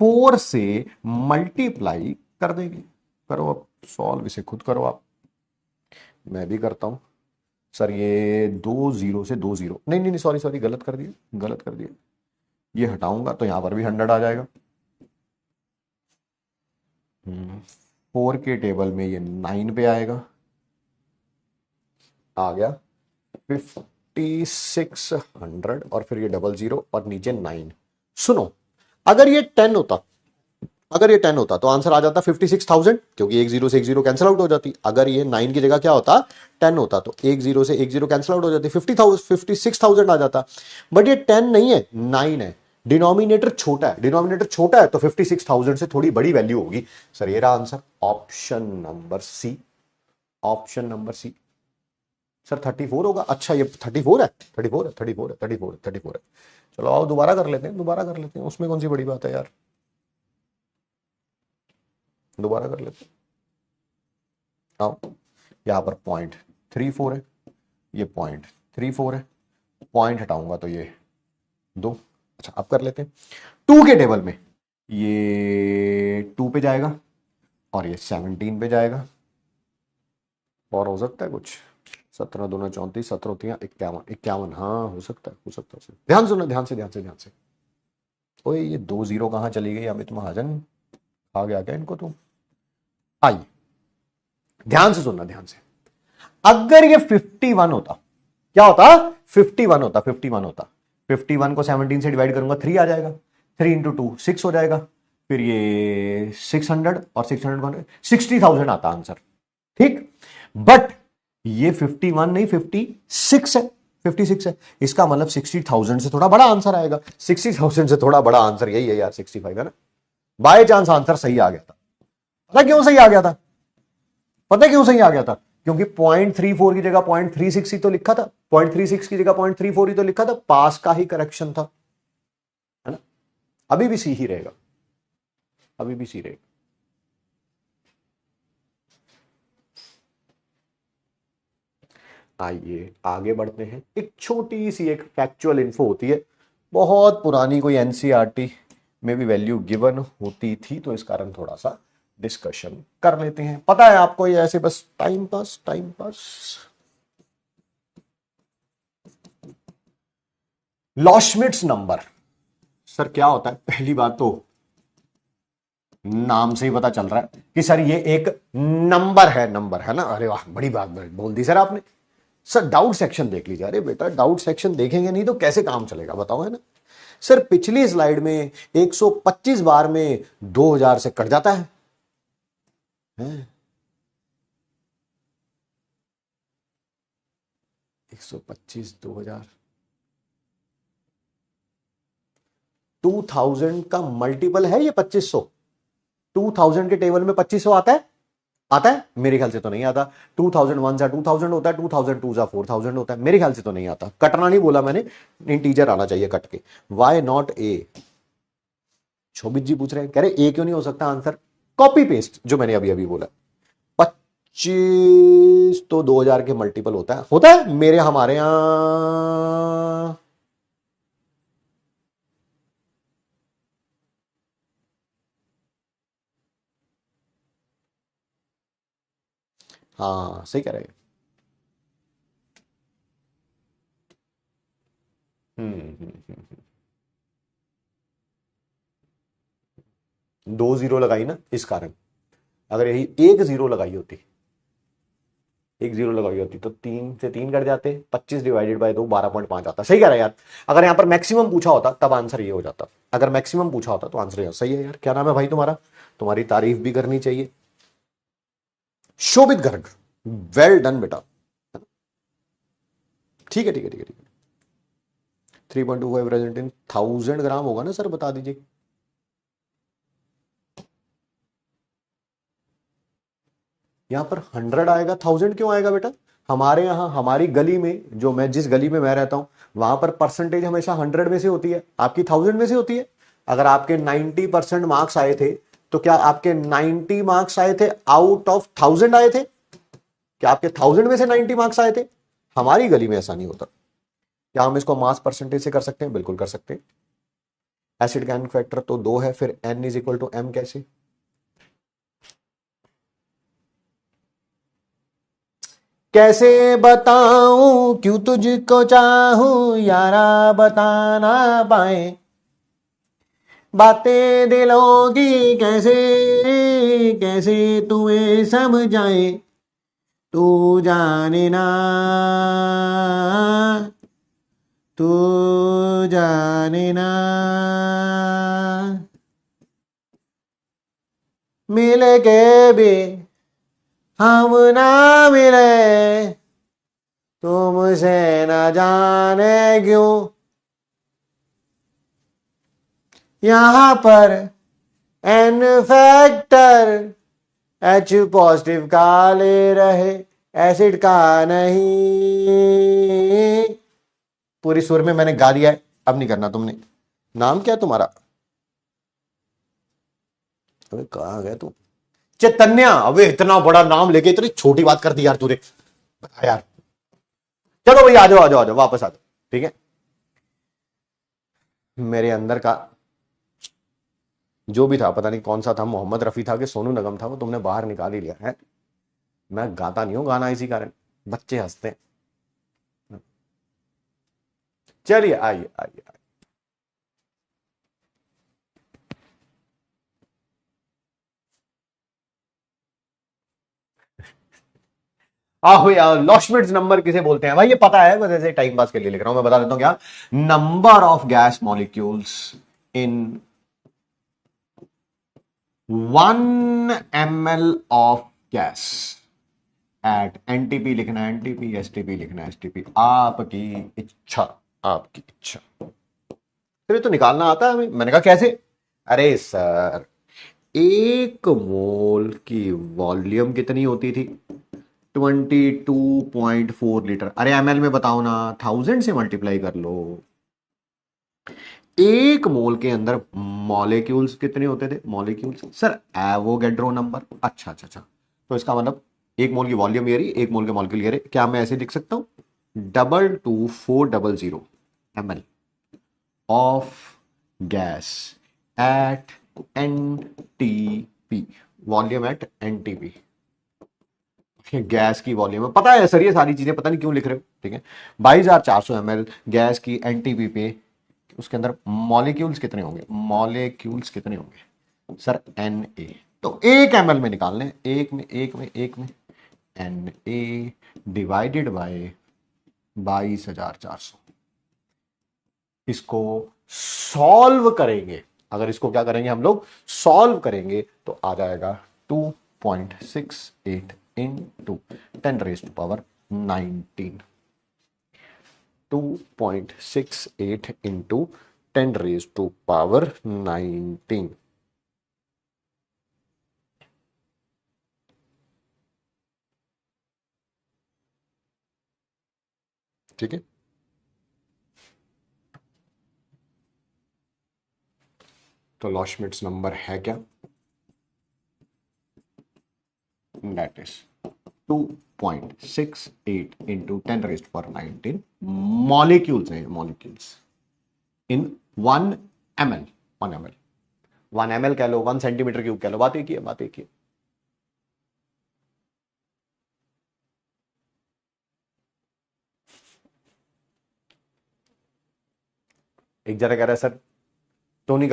4 से मल्टीप्लाई कर देंगे। करो अब सॉल्व, इसे खुद करो आप, मैं भी करता हूं। सर ये 2 0 से 2 0, नहीं नहीं सॉरी सॉरी, गलत कर दिया, गलत कर दिया। ये हटाऊंगा तो यहां पर भी 100 आ जाएगा। 4 के टेबल में ये 9 पे आएगा, आ गया 5600, और फिर ये 00 और नीचे 9। सुनो, अगर ये 10 होता, अगर ये 10 होता तो आंसर आ जाता 56,000, क्योंकि एक जीरो से एक जीरो कैंसिल आउट हो जाती। अगर ये 9 की जगह क्या होता? 10 होता, तो एक जीरो से एक जीरो कैंसिल आउट हो जाती, 56,000 आ जाता। बट ये 10 नहीं है, 9 है। डिनोमिनेटर छोटा है, डिनोमिनेटर छोटा है, तो 56,000 से थोड़ी बड़ी वैल्यू होगी। सर ये रहा answer, option number C, option number C. Sir 34 होगा? अच्छा ये 34 है, 34 है, 34 है, 34 है, 34 है। चलो आओ दोबारा कर लेते हैं, दोबारा कर लेते हैं, उसमें कौन सी बड़ी बात है यार, दोबारा कर लेते हैं। आओ, यहां पर 0.34 है, ये 0.34 है, पॉइंट हटाऊंगा तो ये 2। अच्छा अब कर लेते हैं। 2 के टेबल में ये 2 पे जाएगा और ये 17 पे जाएगा, और हो सकता है कुछ 17 दूना 34, 17 तिया 51, 51, हाँ हो सकता है, हो सकता है। ध्यान सुनो, ध्यान से, ध्यान से, ध्यान से। ओए ये 2 0 कहां चली गई? अमित महाजन आ गया क्या इनको? तो आइए ध्यान से सुनना, ध्यान से। अगर ये 51 होता, क्या होता? 51 होता, 51 होता। 51 को 17 से डिवाइड करूंगा, 3 आ जाएगा, 3 इंटू 2 6 हो जाएगा, फिर ये 600 और 600 60,000 आता आंसर, ठीक। बट ये 51 नहीं 56 है, 56 है, इसका मतलब 60,000 से थोड़ा बड़ा आंसर आएगा। 60,000 से थोड़ा बड़ा आंसर यही है यार, 65 है ना। बाय चांस आंसर सही आ गया था। पता क्यों सही आ गया था? पता क्यों सही आ गया था? क्योंकि 0.34 की जगह 0.36 ही तो लिखा था, 0.36 की जगह 0.34 ही तो लिखा था, पास का ही करेक्शन था, है ना। अभी भी सी ही रहेगा, अभी भी सी रहेगा। आइए आगे बढ़ते हैं। एक छोटी सी एक फैक्चुअल इन्फो होती है, बहुत पुरानी, कोई एनसीईआरटी में भी वैल्यू गिवन होती थी, तो इस कारण थोड़ा सा डिस्कशन कर लेते हैं। पता है आपको ये ऐसे बस time pass time pass. Loschmidt's number sir क्या होता है? पहली बात तो नाम से ही पता चल रहा है कि सर ये एक नंबर है ना। अरे वाह, बड़ी बात बोल दी सर आपने। सर डाउट सेक्शन देख लीजिए। अरे बेटा डाउट सेक्शन देखेंगे नहीं तो कैसे काम चलेगा बताओ, है ना। सर पिछली स्लाइड में 125 बार में 2000 से कट जाता है, 125 2000 2000 का मल्टीपल है ये 2500। 2000 के टेबल में 2500 आता है? आता है मेरे ख्याल से तो नहीं आता। 2001 सा 2000 होता है, 2002 सा 4000 होता है। मेरे ख्याल से तो नहीं आता। कटना नहीं बोला मैंने, इंटीजर आना चाहिए कट के। Why not a? शोभित जी पूछ रहे हैं, कह रहे ए क्यों नहीं हो सकता आंसर? कॉपी पेस्ट जो मैंने अभी अभी बोला। 25 तो 2000 के मल्टीपल होता है मेरे हमारे यहां। हाँ सही कह रहे हैं। दो जीरो लगाई ना इस कारण। अगर यही एक जीरो लगाई होती, एक जीरो लगाई होती तो 3 से 3 कट जाते, 25 डिवाइडेड बाय 2 12.5 आता। सही कह रहा है यार। अगर यहां पर मैक्सिमम पूछा होता तब आंसर ये हो जाता। अगर मैक्सिमम पूछा होता तो आंसर ये सही है यार। क्या नाम है भाई तुम्हारा? तुम्हारी तारीफ भी करनी चाहिए। शोभित गर्ग, वेल डन बेटा। ठीक है ठीक है ठीक है ठीक है। 3.25 प्रेजेंट इन 1000 ग्राम होगा ना सर, बता दीजिए। यहां पर 100 आएगा, 1000 क्यों आएगा बेटा? हमारे यहां हमारी गली में, जो मैं जिस गली में मैं रहता हूं, वहां पर परसेंटेज हमेशा 100 में से होती है। आपकी 1000 में से होती है। अगर आपके 90% मार्क्स आए थे तो क्या आपके 90 मार्क्स आए थे आउट ऑफ 1000 आए थे? क्या आपके 1000 में से 90 मार्क्स आए थे? हमारी गली में ऐसा नहीं होता। क्या हम इसको मास परसेंटेज से कर सकते हैं? बिल्कुल कर सकते हैं। एसिड का एन फैक्टर तो 2 है, फिर n is equal to m कैसे? कैसे बताऊं क्यों तुझको चाहूं यारा, बताना पाए बातें दिलों की कैसे कैसे तुम्हें समझाए। तू जाने ना, तू जाने ना, मिल के भी हम ना मिले, तुमसे न जाने क्यों यहां पर एन फैक्टर एच पॉजिटिव का ले रहे, एसिड का नहीं। पूरी सुर में मैंने गा दिया है, अब नहीं करना तुमने। नाम क्या है तुम्हारा? अबे कहाँ गया तू? चैतन्या। अबे इतना बड़ा नाम लेके इतनी छोटी बात कर दी यार तूने, बता यार। चलो भाई आ जाओ आ जाओ आ जाओ, वापस आ जाओ। ठीक है, मेरे अंदर का जो भी था, पता नहीं कौन सा था, मोहम्मद रफी था कि सोनू निगम था, वो तुमने बाहर निकाल ही लिया है। मैं गाता नहीं हूं गाना इसी कारण, बच्चे हंसते हैं। चलिए आइए आइए। आहो यार, लॉशमिट्स नंबर किसे बोलते हैं भाई? ये पता है, बस ऐसे टाइम पास के लिए लिख रहा हूं। मैं बता देता हूं क्या। Number of gas molecules in 1 ml of gas at NTP लिखना है एनटीपी, एसटीपी लिखना है एसटीपी। आपकी इच्छा, आपकी इच्छा। फिर ये तो निकालना आता है हमें। मैंने कहा कैसे? अरे सर, 1 मोल की वॉल्यूम कितनी होती थी? 22.4 लीटर। अरे एमएल में बताओ ना, 1000 से मल्टीप्लाई कर लो। 1 मोल के अंदर मॉलिक्यूल्स कितने होते थे? Molecules sir Avogadro number. अच्छा अच्छा अच्छा, तो इसका मतलब 1 मोल की वॉल्यूम ये रही, 1 मोल के मॉलिक्यूल ये रहे। क्या मैं ऐसे लिख सकता हूं? 22400 ml of gas at NTP volume at NTP, gas की वॉल्यूम है, पता है सर ये सारी चीजें, पता नहीं क्यों लिख रहे हो, ठीक है। 22,400 ml गैस की एनटीपी पे उसके अंदर मॉलिक्यूल्स कितने होंगे, मॉलिक्यूल्स कितने होंगे सर, एन ए। तो 1 ml में निकाल लें, एक में एन ए डिवाइडेड बाय 22,400। इसको सॉल्व करेंगे, अगर इसको क्या करेंगे हम लोग, सॉल्व करेंगे, तो आ जाएगा 2.68 इंटू 10⁻19। 2.68 इंटू 10⁻19। ठीक है, तो लॉशमिट्स नंबर है क्या, दैट इज 2.68 इंटू 10⁻19 मॉलिक्यूल्स हैं, molecules in 1 ml। 1 ml, 1 ml कह लो, 1 सेंटीमीटर क्यूब कह लो, बात एक ही है, बात एक ही है। एक जरा कह रहा है सर टोनी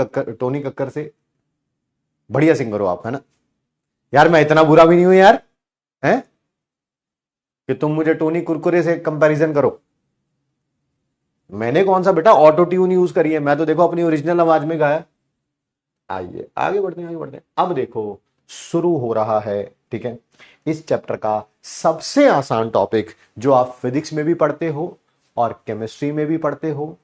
कक्कर से बढ़िया सिंगर हो आप, है ना। यार मैं इतना बुरा भी नहीं हूं यार, हैं कि तुम मुझे टोनी कुरकुरे से कंपैरिजन करो। मैंने कौन सा बेटा ऑटो ट्यून यूज करी है, मैं तो देखो अपनी ओरिजिनल आवाज में गाया। आइए आगे बढ़ते हैं, आगे बढ़ते हैं। अब देखो शुरू हो रहा है, ठीक है, इस चैप्टर का सबसे आसान टॉपिक, जो आप फिजिक्स में भी पढ़ते हो और केमिस्ट्री में भी पढ़ते हो।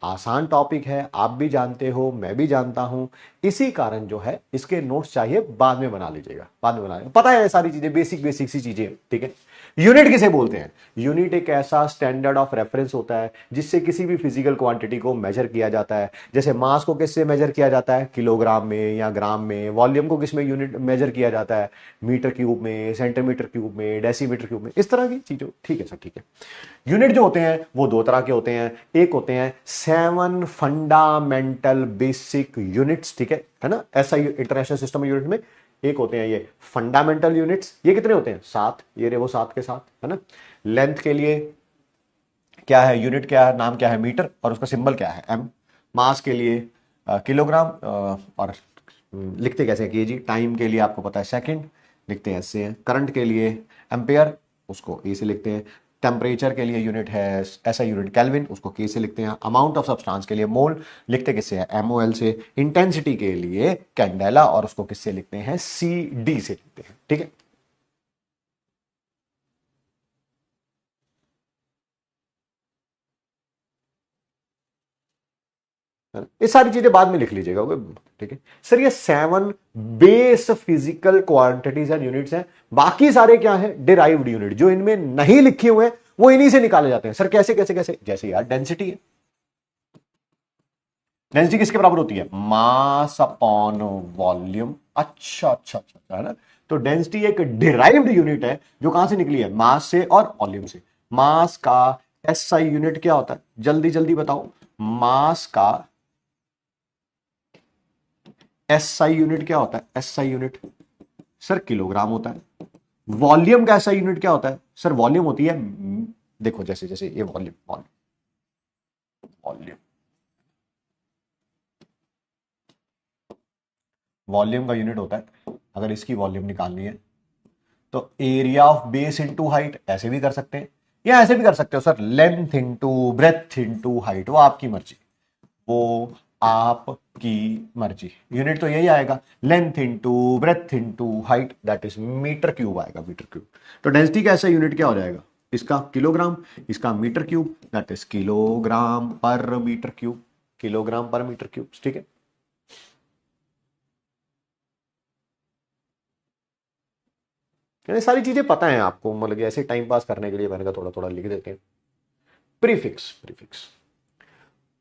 आसान टॉपिक है, आप भी जानते हो, मैं भी जानता हूं। इसी कारण जो है इसके नोट्स चाहिए बाद में बना लीजिएगा, बाद में बना लीजिएगा, पता है सारी चीजें, बेसिक बेसिक सी चीजें, ठीक है। यूनिट किसे बोलते हैं, यूनिट एक ऐसा स्टैंडर्ड ऑफ रेफरेंस होता है जिससे किसी भी फिजिकल क्वांटिटी को मेजर किया जाता है। जैसे मास को किससे मेजर किया जाता है, किलोग्राम में या ग्राम में। वॉल्यूम को किस में यूनिट मेजर किया जाता है, मीटर क्यूब में, सेंटीमीटर क्यूब में, डेसीमीटर क्यूब में, इस तरह की चीजों, ठीक है सर, ठीक है। यूनिट जो होते हैं वो दो तरह के होते हैं, एक होते हैं 7 फंडामेंटल बेसिक यूनिट्स, ठीक है ना, ऐसा इंटरनेशनल सिस्टम यूनिट में। एक होते हैं ये फंडामेंटल यूनिट्स, ये कितने होते हैं, 7, ये रहे वो 7 के साथ, है ना। लेंथ के लिए क्या है यूनिट, क्या है नाम, क्या है मीटर, और उसका सिंबल क्या है, एम। मास के लिए किलोग्राम, और लिखते कैसे हैं, केजी। टाइम के लिए आपको पता है सेकंड, लिखते हैं ऐसे हैं। करंट के लिए एम्पेयर, उसको ए से लिखते हैं। टेम्परेचर के लिए यूनिट है ऐसा यूनिट केल्विन, उसको के से लिखते हैं। अमाउंट ऑफ सब्सटेंस के लिए मोल, लिखते किससे हैं, एमओएल से। इंटेंसिटी के लिए कैंडेला, और उसको किससे लिखते हैं, सी डी से लिखते हैं, ठीक है। ये सारी चीजें बाद में लिख लीजिएगा, ठीक है सर। ये 7 base physical quantities and units हैं, बाकी सारे क्या है, डिराइव्ड यूनिट, जो इनमें नहीं लिखे हुए हैं वो इन्हीं से निकाले जाते हैं। सर कैसे कैसे कैसे, जैसे यार डेंसिटी है, डेंसिटी किसके बराबर होती है, मास अपॉन वॉल्यूम। अच्छा अच्छा अच्छा, है ना। तो डेंसिटी एक डिराइव्ड यूनिट है जो कहां से निकली है, मास से और वॉल्यूम से। मास का एसआई यूनिट क्या होता है, जल्दी जल्दी बताओ। मास का एसआई यूनिट क्या होता है, एसआई यूनिट सर किलोग्राम होता है। वॉल्यूम का एसआई यूनिट क्या होता है सर, वॉल्यूम होती है, देखो जैसे जैसे ये वॉल्यूम, वॉल्यूम, वॉल्यूम, वॉल्यूम का यूनिट होता है। अगर इसकी वॉल्यूम निकालनी है तो area of base into height, ऐसे भी कर सकते हैं, या ऐसे भी कर सकते हो sir, length into breadth into height, वो आपकी मर्जी, वो आपकी मर्जी। यूनिट तो यही आएगा, length into breadth into height, that is metre cube आएगा, मीटर क्यूब। तो डेंसिटी का ऐसा यूनिट क्या हो जाएगा, इसका किलोग्राम, इसका metre cube, that is kilogram per metre cube, kilogram per metre cube, ठीक है। ये सारी चीजें पता है आपको, मतलब ऐसे टाइम पास करने के लिए मैंने कहा थोड़ा थोड़ा लिख देते हैं। प्रीफिक्स, प्रीफिक्स,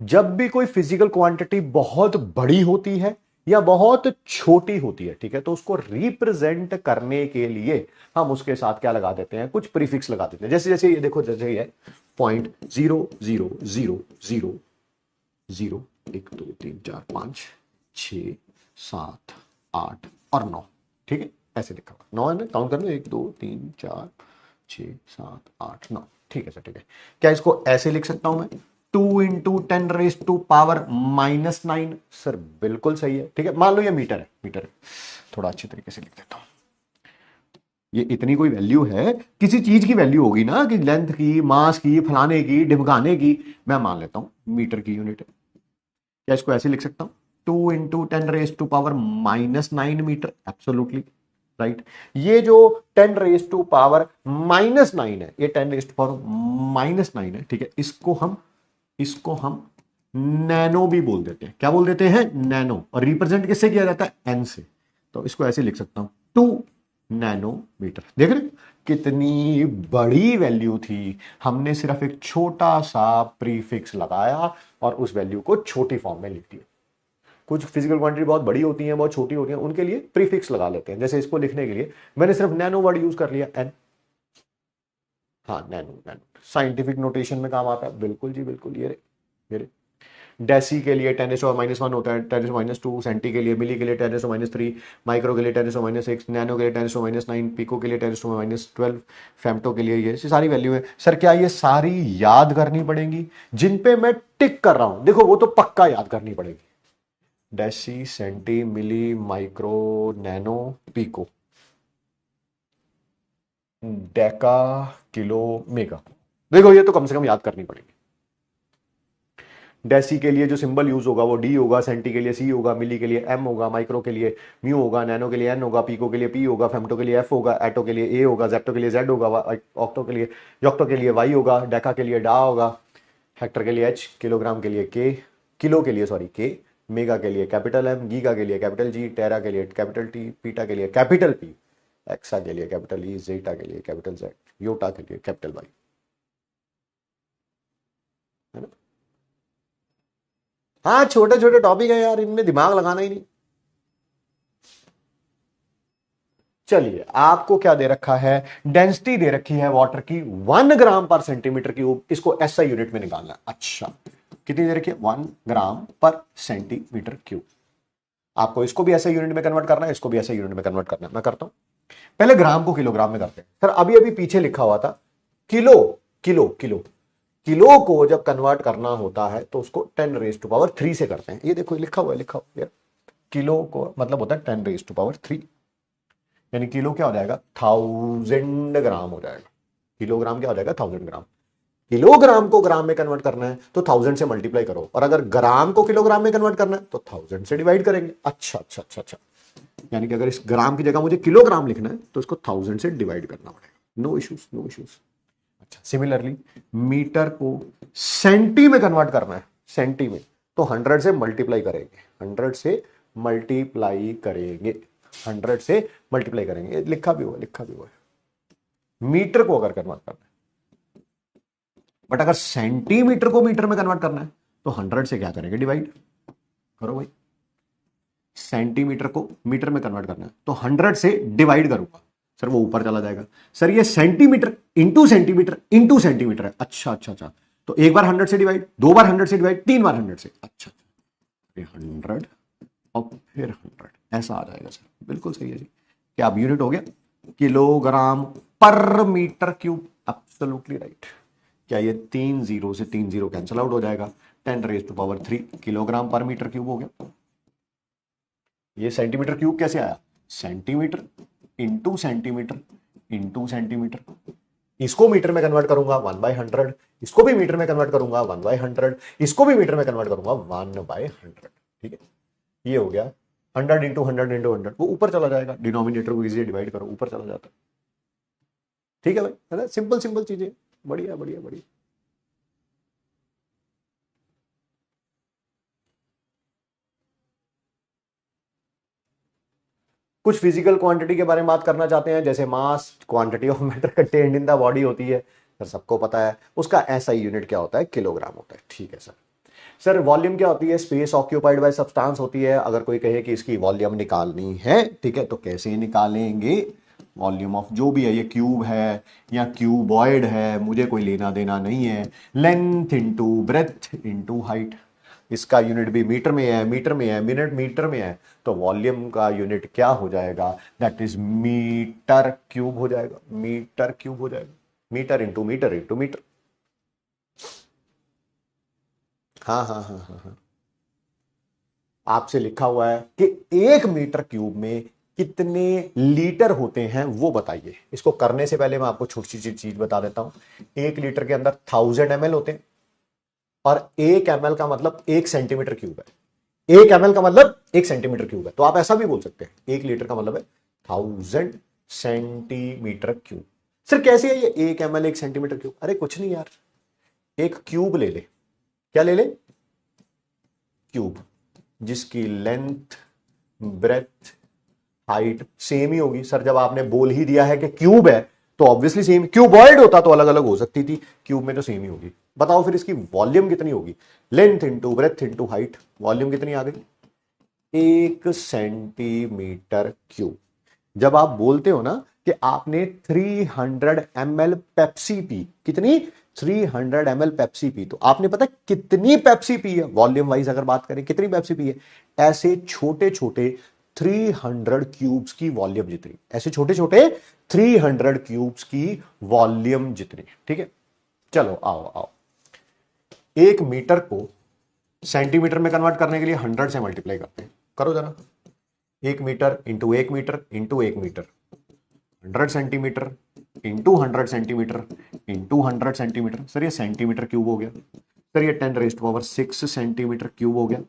जब भी कोई फिजिकल क्वांटिटी बहुत बड़ी होती है या बहुत छोटी होती है, ठीक है, तो उसको रिप्रेजेंट करने के लिए हम उसके साथ क्या लगा देते हैं, कुछ प्रीफिक्स लगा देते हैं। जैसे जैसे ये देखो, जैसे ये 0.00000, 1 2 3 4 5 6 7 8 और 9, ठीक है, ऐसे लिखा हुआ 9 है ना, काउंट कर लो 1 2 3 4 6 7 8 9, ठीक है सर, ठीक है। क्या इसको ऐसे लिख सकता हूं मैं, 2 × 10⁻⁻⁹ सर बिल्कुल सही है, ठीक है। मान लो ये मीटर है, मीटर है, थोड़ा अच्छे तरीके से लिख देता हूं। ये इतनी कोई वैल्यू है, किसी चीज की वैल्यू होगी ना, कि लेंथ की, मास की, फलाने की, ढिमकाने की, मैं मान लेता हूं मीटर की यूनिट है। क्या इसको ऐसे लिख सकता हूं, 2 × 10⁻⁹ मीटर, एब्सोल्युटली राइट। ये जो 10⁻⁻⁹ है, ये 10⁻⁻⁹ है, ठीक है। इसको हम नैनो भी बोल देते हैं। क्या बोल देते हैं, नैनो। और रिप्रेजेंट किससे किया जाता है, एन से। तो इसको ऐसे लिख सकता हूं, 2 नैनोमीटर। देख रहे कितनी बड़ी वैल्यू थी, हमने सिर्फ एक छोटा सा प्रीफिक्स लगाया और उस वैल्यू को छोटी फॉर्म में लिख दिया। कुछ फिजिकल क्वांटिटी बहुत बड़ी होती हैं, बहुत छोटी होती हैं, उनके लिए प्रीफिक्स लगा लेते हैं। जैसे इसको लिखने के लिए मैंने सिर्फ नैनो वर्ड यूज कर लिया, एन। हाँ, नैनो, नैनो साइंटिफिक नोटेशन में काम आता है, बिल्कुल जी बिल्कुल। ये रे डेसी के लिए 10⁻⁻1 होता है, 10⁻², सेंटी के लिए, मिली के लिए 10⁻3, माइक्रो के लिए 10⁻6, नैनो के लिए 10⁻9, पिको के लिए 10⁻12, फेम्टो के लिए ये सारी वैल्यू है। सर क्या ये सारी याद करनी पड़ेंगी, जिन पे मैं टिक कर रहा हूं, देखो वो तो पक्का याद करनी पड़ेगी। Deci, centi, milli, micro, nano, pico, deca, kilo, mega, देखो ये तो कम से कम याद करनी पड़ेगी। डेसी के लिए जो सिंबल यूज होगा वो डी होगा, सेंटी के लिए सी होगा, मिली के लिए एम होगा, माइक्रो के लिए म्यू होगा, नैनो के लिए एन होगा, पीको के लिए पी होगा, फेम्टो के लिए एफ होगा, एटो के लिए ए होगा, जेप्टो के लिए जेड होगा, ऑक्टो के लिए वाई होगा, डेका के लिए डा होगा, हेक्टर के लिए एच, किलोग्राम के लिए के, किलो के लिए सॉरी के, मेगा के लिए कैपिटल एम, गीगा के लिए कैपिटल जी, टेरा के लिए कैपिटल टी, पीटा के लिए कैपिटल पी, एक्सा के लिए कैपिटल ई, जेटा के लिए कैपिटल जेड, योटा के लिए कैपिटल वाई, है ना। हाँ, छोटे छोटे टॉपिक है यार, इनमें दिमाग लगाना ही नहीं। चलिए, आपको क्या दे रखा है, डेंसिटी दे रखी है वाटर की 1 ग्राम/सेंटीमीटर क्यूब, इसको एसआई यूनिट में निकालना है। अच्छा, कितनी दे रखी है, 1 ग्राम/सेंटीमीटर क्यूब। आपको इसको भी ऐसे यूनिट में कन्वर्ट करना है, इसको भी ऐसे यूनिट में कन्वर्ट करना है। मैं करता हूं, पहले ग्राम को किलोग्राम में करते हैं। सर अभी अभी पीछे लिखा हुआ था किलो, किलो, किलो, किलो को जब कन्वर्ट करना होता है तो उसको 10⁻³ से करते हैं। ये देखो लिखा हुआ है, लिखा हुआ है। किलो को मतलब होता है 10⁻3, यानी किलो क्या हो जाएगा, 1000 ग्राम हो जाएगा। किलोग्राम क्या हो जाएगा, 1000 ग्राम। किलोग्राम को ग्राम में कन्वर्ट करना है तो 1000 से मल्टीप्लाई करो, और अगर ग्राम को किलोग्राम में कन्वर्ट करना है तो 1000 से डिवाइड करेंगे। अच्छा अच्छा अच्छा अच्छा, यानी कि अगर इस ग्राम की जगह मुझे किलोग्राम लिखना है तो इसको 1000 से डिवाइड करना पड़ेगा। No issues, no issues. अच्छा, सिमिलरली मीटर को सेंटी में कन्वर्ट करना है, सेंटी में, तो 100 से मल्टीप्लाई करेंगे, 100 से मल्टीप्लाई करेंगे, 100 से मल्टीप्लाई करेंगे। लिखा भी हुआ, लिखा भी हुआ है। मीटर को अगर कन्वर्ट करना है, बट अगर सेंटीमीटर को मीटर में कन्वर्ट करना है तो 100 से क्या करेंगे, डिवाइड करो भाई। सेंटीमीटर को मीटर में कन्वर्ट करना है तो 100 से डिवाइड करूंगा, सर वो ऊपर चला जाएगा। सर ये centimetre into centimetre into centimetre है। अच्छा अच्छा अच्छा, तो एक बार 100 से डिवाइड, 2 बार 100 से डिवाइड, 3 बार 100 से। अच्छा, 100 और फिर 100, ऐसा आ जाएगा सर, बिल्कुल सही है जी। क्या अब यूनिट हो गया, kilogram per metre cube, absolutely right. क्या ये 3 0 से 3 0 कैंसिल आउट हो जाएगा, 10⁻³ किलोग्राम पर मीटर क्यूब हो गया। ये सेंटीमीटर क्यूब कैसे आया, centimetre into centimetre into centimetre. इसको मीटर में कन्वर्ट करूंगा 1/100, इसको भी मीटर में कन्वर्ट करूंगा 1/100, इसको भी मीटर में कन्वर्ट करूंगा 1/100। ठीक है, ये हो गया 100 इंटू 100 इंटू 100, वो ऊपर चला जाएगा, डिनोमिनेटर को इजीली डिवाइड करो, ऊपर चला जाता है। ठीक है भाई, है ना, सिंपल सिंपल चीजें, बढ़िया बढ़िया बढ़िया। कुछ फिजिकल क्वांटिटी के बारे में बात करना चाहते हैं, जैसे mass, quantity of matter contained in the body होती है, सर सबको पता है। उसका एसआई यूनिट क्या होता है, किलोग्राम होता है। ठीक है सर। सर वॉल्यूम क्या होती है, स्पेस ऑक्यूपाइड बाय सब्सटेंस होती है। अगर कोई कहे कि इसकी वॉल्यूम निकालनी है, ठीक है, तो कैसे निकालेंगे, वॉल्यूम ऑफ जो भी है, ये क्यूब है या क्यूबॉइड है, मुझे कोई लेना देना नहीं है। Length into breadth into height, इसका यूनिट भी मीटर में है, मीटर में है, मिनट मीटर में है, तो वॉल्यूम का यूनिट क्या हो जाएगा, दैट इज मीटर क्यूब हो जाएगा, मीटर क्यूब हो जाएगा, metre into metre into metre. हाँ हाँ हाँ हाँ हाँ, आपसे लिखा हुआ है कि 1 मीटर क्यूब में कितने लीटर होते हैं वो बताइए। इसको करने से पहले मैं आपको छोटी सी चीज बता देता हूं। 1 लीटर के अंदर 1000 ml होते हैं, और 1 ml का मतलब 1 सेंटीमीटर क्यूब है। 1 ml का मतलब 1 सेंटीमीटर क्यूब है, तो आप ऐसा भी बोल सकते हैं 1 लीटर का मतलब है 1000 सेंटीमीटर क्यूब। सर कैसे है ये 1 ml 1 सेंटीमीटर क्यूब? अरे कुछ नहीं यार, एक क्यूब ले ले। क्या ले ले? क्यूब, जिसकी लेंथ, ब्रेथ, हाइट सेम ही होगी। सर जब आपने बोल ही दिया है कि क्यूब है तो ऑब्वियसली सेम। क्यूबॉइड होता तो अलग अलग हो सकती थी, क्यूब में तो सेम ही होगी। बताओ फिर इसकी वॉल्यूम कितनी होगी? Length into breadth into height, volume कितनी आ गई? 1 सेंटीमीटर क्यूब। जब आप बोलते हो ना कि आपने 300 ml पेप्सी पी, कितनी? 300 ml पेप्सी पी, तो आपने पता कितनी पेप्सी पी है वॉल्यूम वाइज अगर बात करें, कितनी पेप्सी पी है? ऐसे छोटे छोटे 300 क्यूब्स की वॉल्यूम जितनी, ऐसे छोटे छोटे 300 क्यूब्स की वॉल्यूम जितनी। ठीक है, चलो आओ आओ। 1 मीटर को सेंटीमीटर में कन्वर्ट करने के लिए 100 से मल्टीप्लाई करते हैं। करो जरा, 1 metre into 1 metre into 1 metre, 100 centimetre into 100 centimetre into 100 centimetre. Sir ये सेंटीमीटर क्यूब हो गया। सर ये 10⁻6 सेंटीमीटर क्यूब हो गया।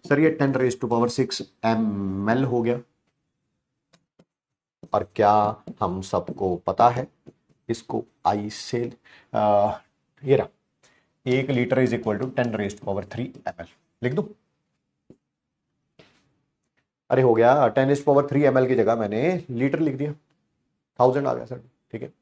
सर ये 10⁻6 ml हो गया। और क्या हम सबको पता है इसको आई से ये रहा, 1 litre is equal to 10⁻3 ml। लिख दो। अरे हो गया, 10⁻3 ml की जगह मैंने लीटर लिख दिया, 1000 आ गया सर। ठीक है,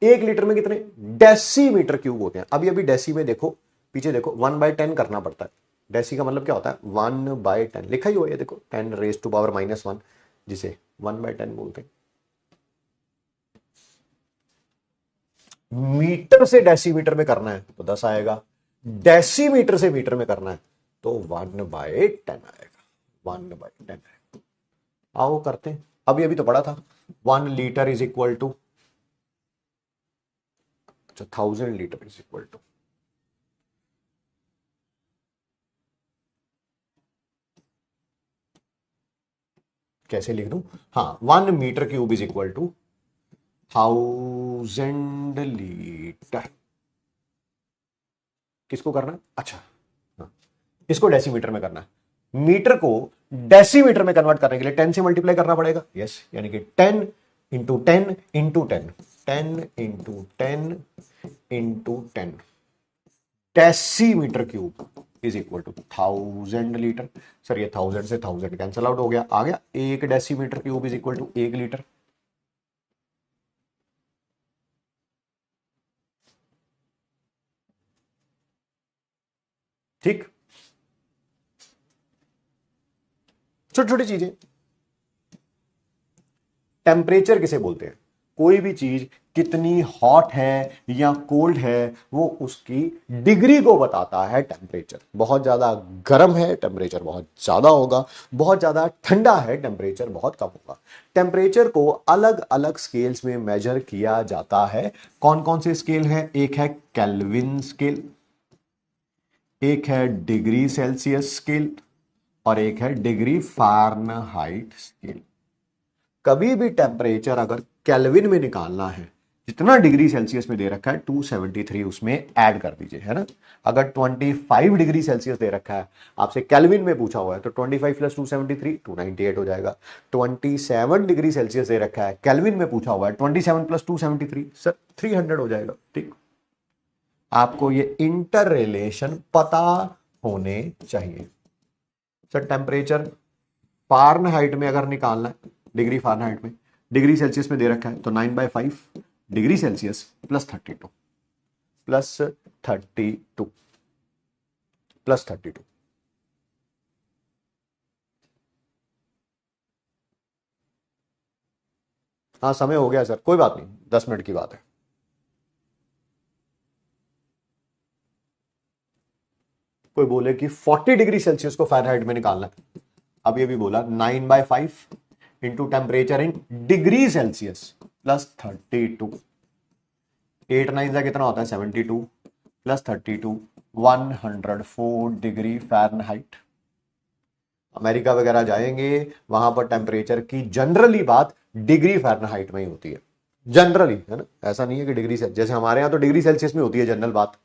एक लीटर में कितने डेसीमीटर क्यूब होते हैं? अभी अभी डेसी में देखो, पीछे देखो, 1/10 करना पड़ता है। डेसी का मतलब क्या होता है? 1/10 लिखा ही हुआ है, देखो 10⁻⁻1, जिसे 1/10 बोलते हैं। मीटर से डेसीमीटर में करना है तो 10 आएगा, डेसीमीटर से मीटर में करना है तो 1/10 आएगा, 1/10 आएगा। आओ करते हैं, अभी अभी तो पढ़ा था। 1 लीटर इज इक्वल टू, अच्छा 1000 लीटर इज इक्वल टू, कैसे लिख दूं? हाँ, 1 metre cube is equal to 1000 litre. किसको करना है? अच्छा हाँ, इसको डेसीमीटर में करना है। मीटर को डेसीमीटर में कन्वर्ट करने के लिए 10 से मल्टीप्लाई करना पड़ेगा। यस, यानी कि 10 into 10 into 10, 10 into 10 into 10 decimetre cube is equal to 1000 litre. Sir ये 1000 से 1000 कैंसल आउट हो गया, आ गया 1 decimetre cube is equal to 1 litre. ठीक, छोटी छोटी चीजें। टेम्परेचर किसे बोलते हैं? कोई भी चीज कितनी हॉट है या कोल्ड है वो उसकी डिग्री को बताता है टेम्परेचर। बहुत ज्यादा गर्म है, टेम्परेचर बहुत ज्यादा होगा। बहुत ज्यादा ठंडा है, टेम्परेचर बहुत कम होगा। टेम्परेचर को अलग अलग स्केल्स में मेजर किया जाता है। कौन कौन से स्केल है? एक है केल्विन स्केल, एक है डिग्री सेल्सियस स्केल, और एक है डिग्री फ़ारेनहाइट स्केल। कभी भी टेम्परेचर अगर केल्विन में निकालना है, जितना डिग्री सेल्सियस में दे रखा है 273 उसमें ऐड कर दीजिए, है ना। अगर 25 डिग्री सेल्सियस दे रखा है, आपसे केल्विन में पूछा हुआ है, तो 25 प्लस 273 298 हो जाएगा। 27 डिग्री सेल्सियस दे रखा है, केल्विन में पूछा हुआ है, 27 प्लस 273 सर 300 हो जाएगा। ठीक, आपको ये इंटर रिलेशन पता होने चाहिए। सर टेम्परेचर फ़ारेनहाइट में अगर निकालना है, डिग्री फ़ारेनहाइट में, डिग्री सेल्सियस में दे रखा है, तो 9/5 degree Celsius plus 32 plus 32 plus 32। हाँ समय हो गया सर, कोई बात नहीं, 10 मिनट की बात है। कोई बोले कि 40 डिग्री सेल्सियस को फ़ारेनहाइट में निकालना है, अभी बोला 9/5 into temperature in degree Celsius plus 32, 8 9 का कितना होता है 72 प्लस 32, 104 डिग्री फ़ारेनहाइट। अमेरिका वगैरह जाएंगे, वहां पर टेम्परेचर की जनरली बात डिग्री फ़ारेनहाइट में ही होती है, जनरली, है ना, ऐसा नहीं है कि डिग्री सेल्सियस, जैसे हमारे यहां तो डिग्री सेल्सियस में होती है जनरल बात।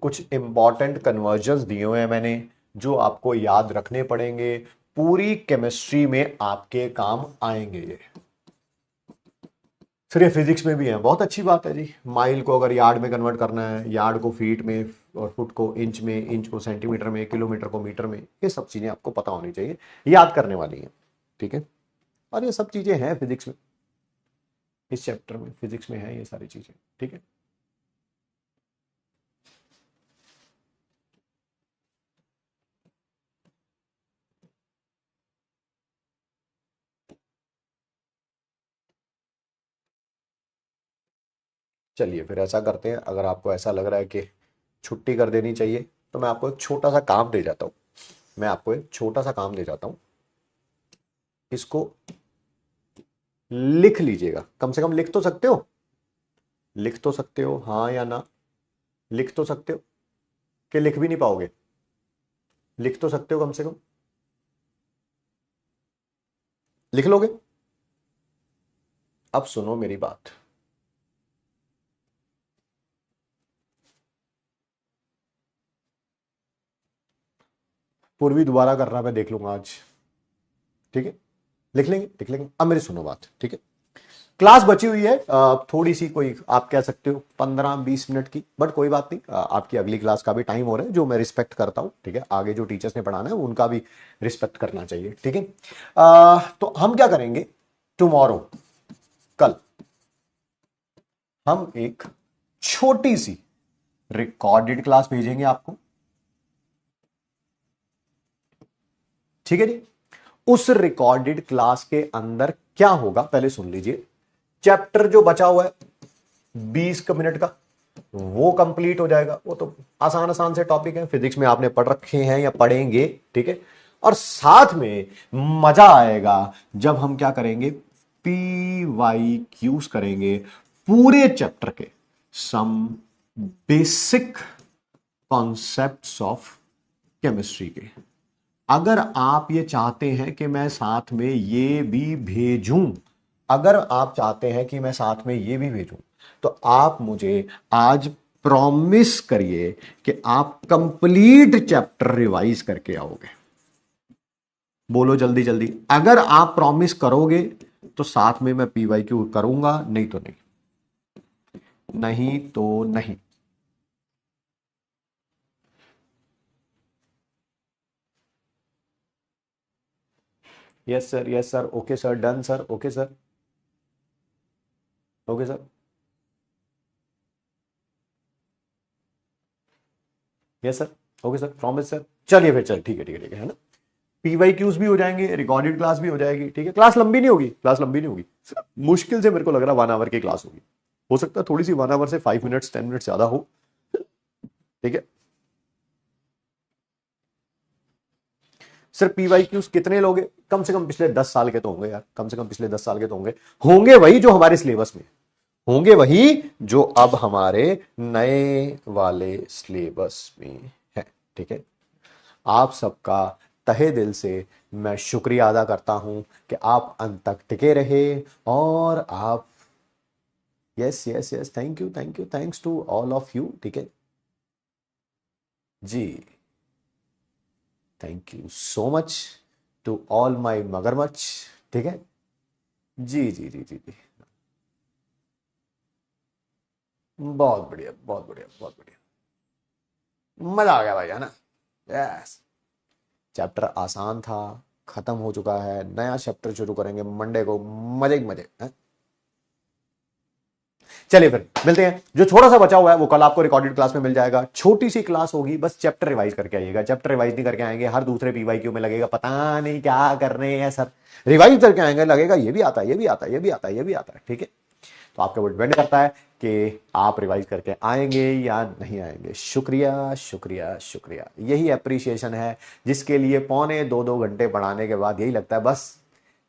कुछ इंपॉर्टेंट कन्वर्जन्स दिए हुए हैं मैंने, जो आपको याद रखने पड़ेंगे, पूरी केमिस्ट्री में आपके काम आएंगे ये। फिर ये फिजिक्स में भी है, बहुत अच्छी बात है जी। माइल को अगर यार्ड में कन्वर्ट करना है, यार्ड को फीट में, और फुट को इंच में, इंच को सेंटीमीटर में, किलोमीटर को मीटर में, ये सब चीजें आपको पता होनी चाहिए, याद करने वाली हैं, ठीक है। और ये सब चीजें हैं फिजिक्स में, इस चैप्टर में फिजिक्स में है ये सारी चीजें, ठीक है। चलिए फिर ऐसा करते हैं, अगर आपको ऐसा लग रहा है कि छुट्टी कर देनी चाहिए, तो मैं आपको एक छोटा सा काम दे जाता हूं, मैं आपको एक छोटा सा काम दे जाता हूं, इसको लिख लीजिएगा, कम से कम लिख तो सकते हो, लिख तो सकते हो हाँ या ना, लिख तो सकते हो कि लिख भी नहीं पाओगे, लिख तो सकते हो कम से कम, लिख लोगे। अब सुनो मेरी बात, पूर्वी दोबारा कर रहा, मैं देख लूंगा आज, ठीक है, लिख लेंगे लिख लेंगे। अब मेरी सुनो बात, ठीक है। क्लास बची हुई है थोड़ी सी, कोई आप कह सकते हो 15 20 मिनट की, बट कोई बात नहीं, आपकी अगली क्लास का भी टाइम हो रहा है, जो मैं रिस्पेक्ट करता हूं, ठीक है, आगे जो टीचर्स ने पढ़ाना है उनका भी रिस्पेक्ट करना चाहिए, ठीक है। तो हम क्या करेंगे, टुमारो, कल हम एक छोटी सी रिकॉर्डेड क्लास भेजेंगे आपको, ठीक है जी। उस रिकॉर्डेड क्लास के अंदर क्या होगा पहले सुन लीजिए, चैप्टर जो बचा हुआ है 20 मिनट का, वो कंप्लीट हो जाएगा, वो तो आसान आसान से टॉपिक है, फिजिक्स में आपने पढ़ रखे हैं या पढ़ेंगे, ठीक है। और साथ में मजा आएगा जब हम क्या करेंगे, PYQs करेंगे पूरे चैप्टर के, some basic concepts of chemistry के। अगर आप ये चाहते हैं कि मैं साथ में ये भी भेजूं, अगर आप चाहते हैं कि मैं साथ में ये भी भेजूं, तो आप मुझे आज प्रॉमिस करिए कि आप कंप्लीट चैप्टर रिवाइज करके आओगे। बोलो जल्दी जल्दी, अगर आप प्रॉमिस करोगे तो साथ में मैं PYQ करूंगा, नहीं तो नहीं, नहीं तो नहीं। Yes sir, yes sir, okay sir, done sir, okay sir, okay sir, yes sir, okay sir, promise sir. चलिए फिर, चल ठीक है ठीक है ठीक है ना। PYQs भी हो जाएंगे, रिकॉर्डेड क्लास भी हो जाएगी, ठीक है। क्लास लंबी नहीं होगी, क्लास लंबी नहीं होगी, मुश्किल से मेरे को लग रहा है 1 आवर की क्लास होगी, हो सकता है थोड़ी सी 1 आवर से 5 मिनट्स 10 मिनट्स ज्यादा हो, ठीक है। सिर्फ PYQs कितने लोगे, कम से कम पिछले 10 साल के तो होंगे यार, कम से कम पिछले 10 साल के तो होंगे, होंगे वही जो हमारे सिलेबस में, होंगे वही जो अब हमारे नए वाले सिलेबस में है, ठीक है। आप सबका तहे दिल से मैं शुक्रिया अदा करता हूं कि आप अंत तक टिके रहे, और आप, yes yes yes, thank you thank you, thanks to all of you, ठीक है जी, thank you so much to all my मगरमच्छ, ठीक है जी जी जी जी जी, बहुत बढ़िया बहुत बढ़िया बहुत बढ़िया, मजा आ गया भाई, है ना। यस, चैप्टर आसान था, खत्म हो चुका है, नया चैप्टर शुरू करेंगे मंडे को, मजे ही मजे हैं? चलिए फिर मिलते हैं। जो थोड़ा सा बचा हुआ है वो कल आपको रिकॉर्डेड क्लास में मिल जाएगा। छोटी सी क्लास होगी, बस चैप्टर रिवाइज करके आइएगा। चैप्टर रिवाइज नहीं करके आएंगे, हर दूसरे पीवाईक्यू में लगेगा पता नहीं क्या कर रहे हैं सर। रिवाइज करके आएंगे, लगेगा ये भी आता है, ये भी आता है, ये भी आता है, ये भी आता है। ठीक है, तो आपके ऊपर डिपेंड करता है कि आप रिवाइज करके आएंगे या नहीं आएंगे। शुक्रिया शुक्रिया शुक्रिया, यही अप्रिसिएशन है जिसके लिए पौने 2-2 घंटे पढ़ाने के बाद यही लगता है बस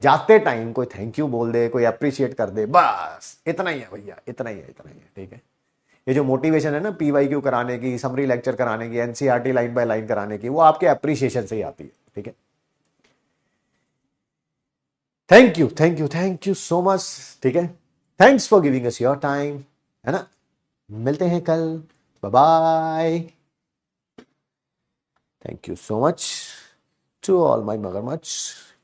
जाते टाइम कोई थैंक यू बोल दे, कोई अप्रिशिएट कर दे, बस इतना ही है भैया, इतना ही है, इतना ही है। ठीक है, ये जो मोटिवेशन है ना पीवाईक्यू कराने की, समरी लेक्चर कराने की, एनसीईआरटी लाइन बाय लाइन कराने की, वो आपके अप्रिसिएशन से ही आती है। ठीक है, thank you thank you thank you so much. ठीक है, thanks for giving us your time, है ना। मिलते हैं कल, bye bye. Thank you so much to all my मगरमच्छ।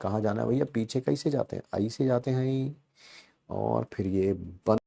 कहाँ जाना है भैया, पीछे कैसे जाते हैं, आई से जाते हैं और फिर ये बंद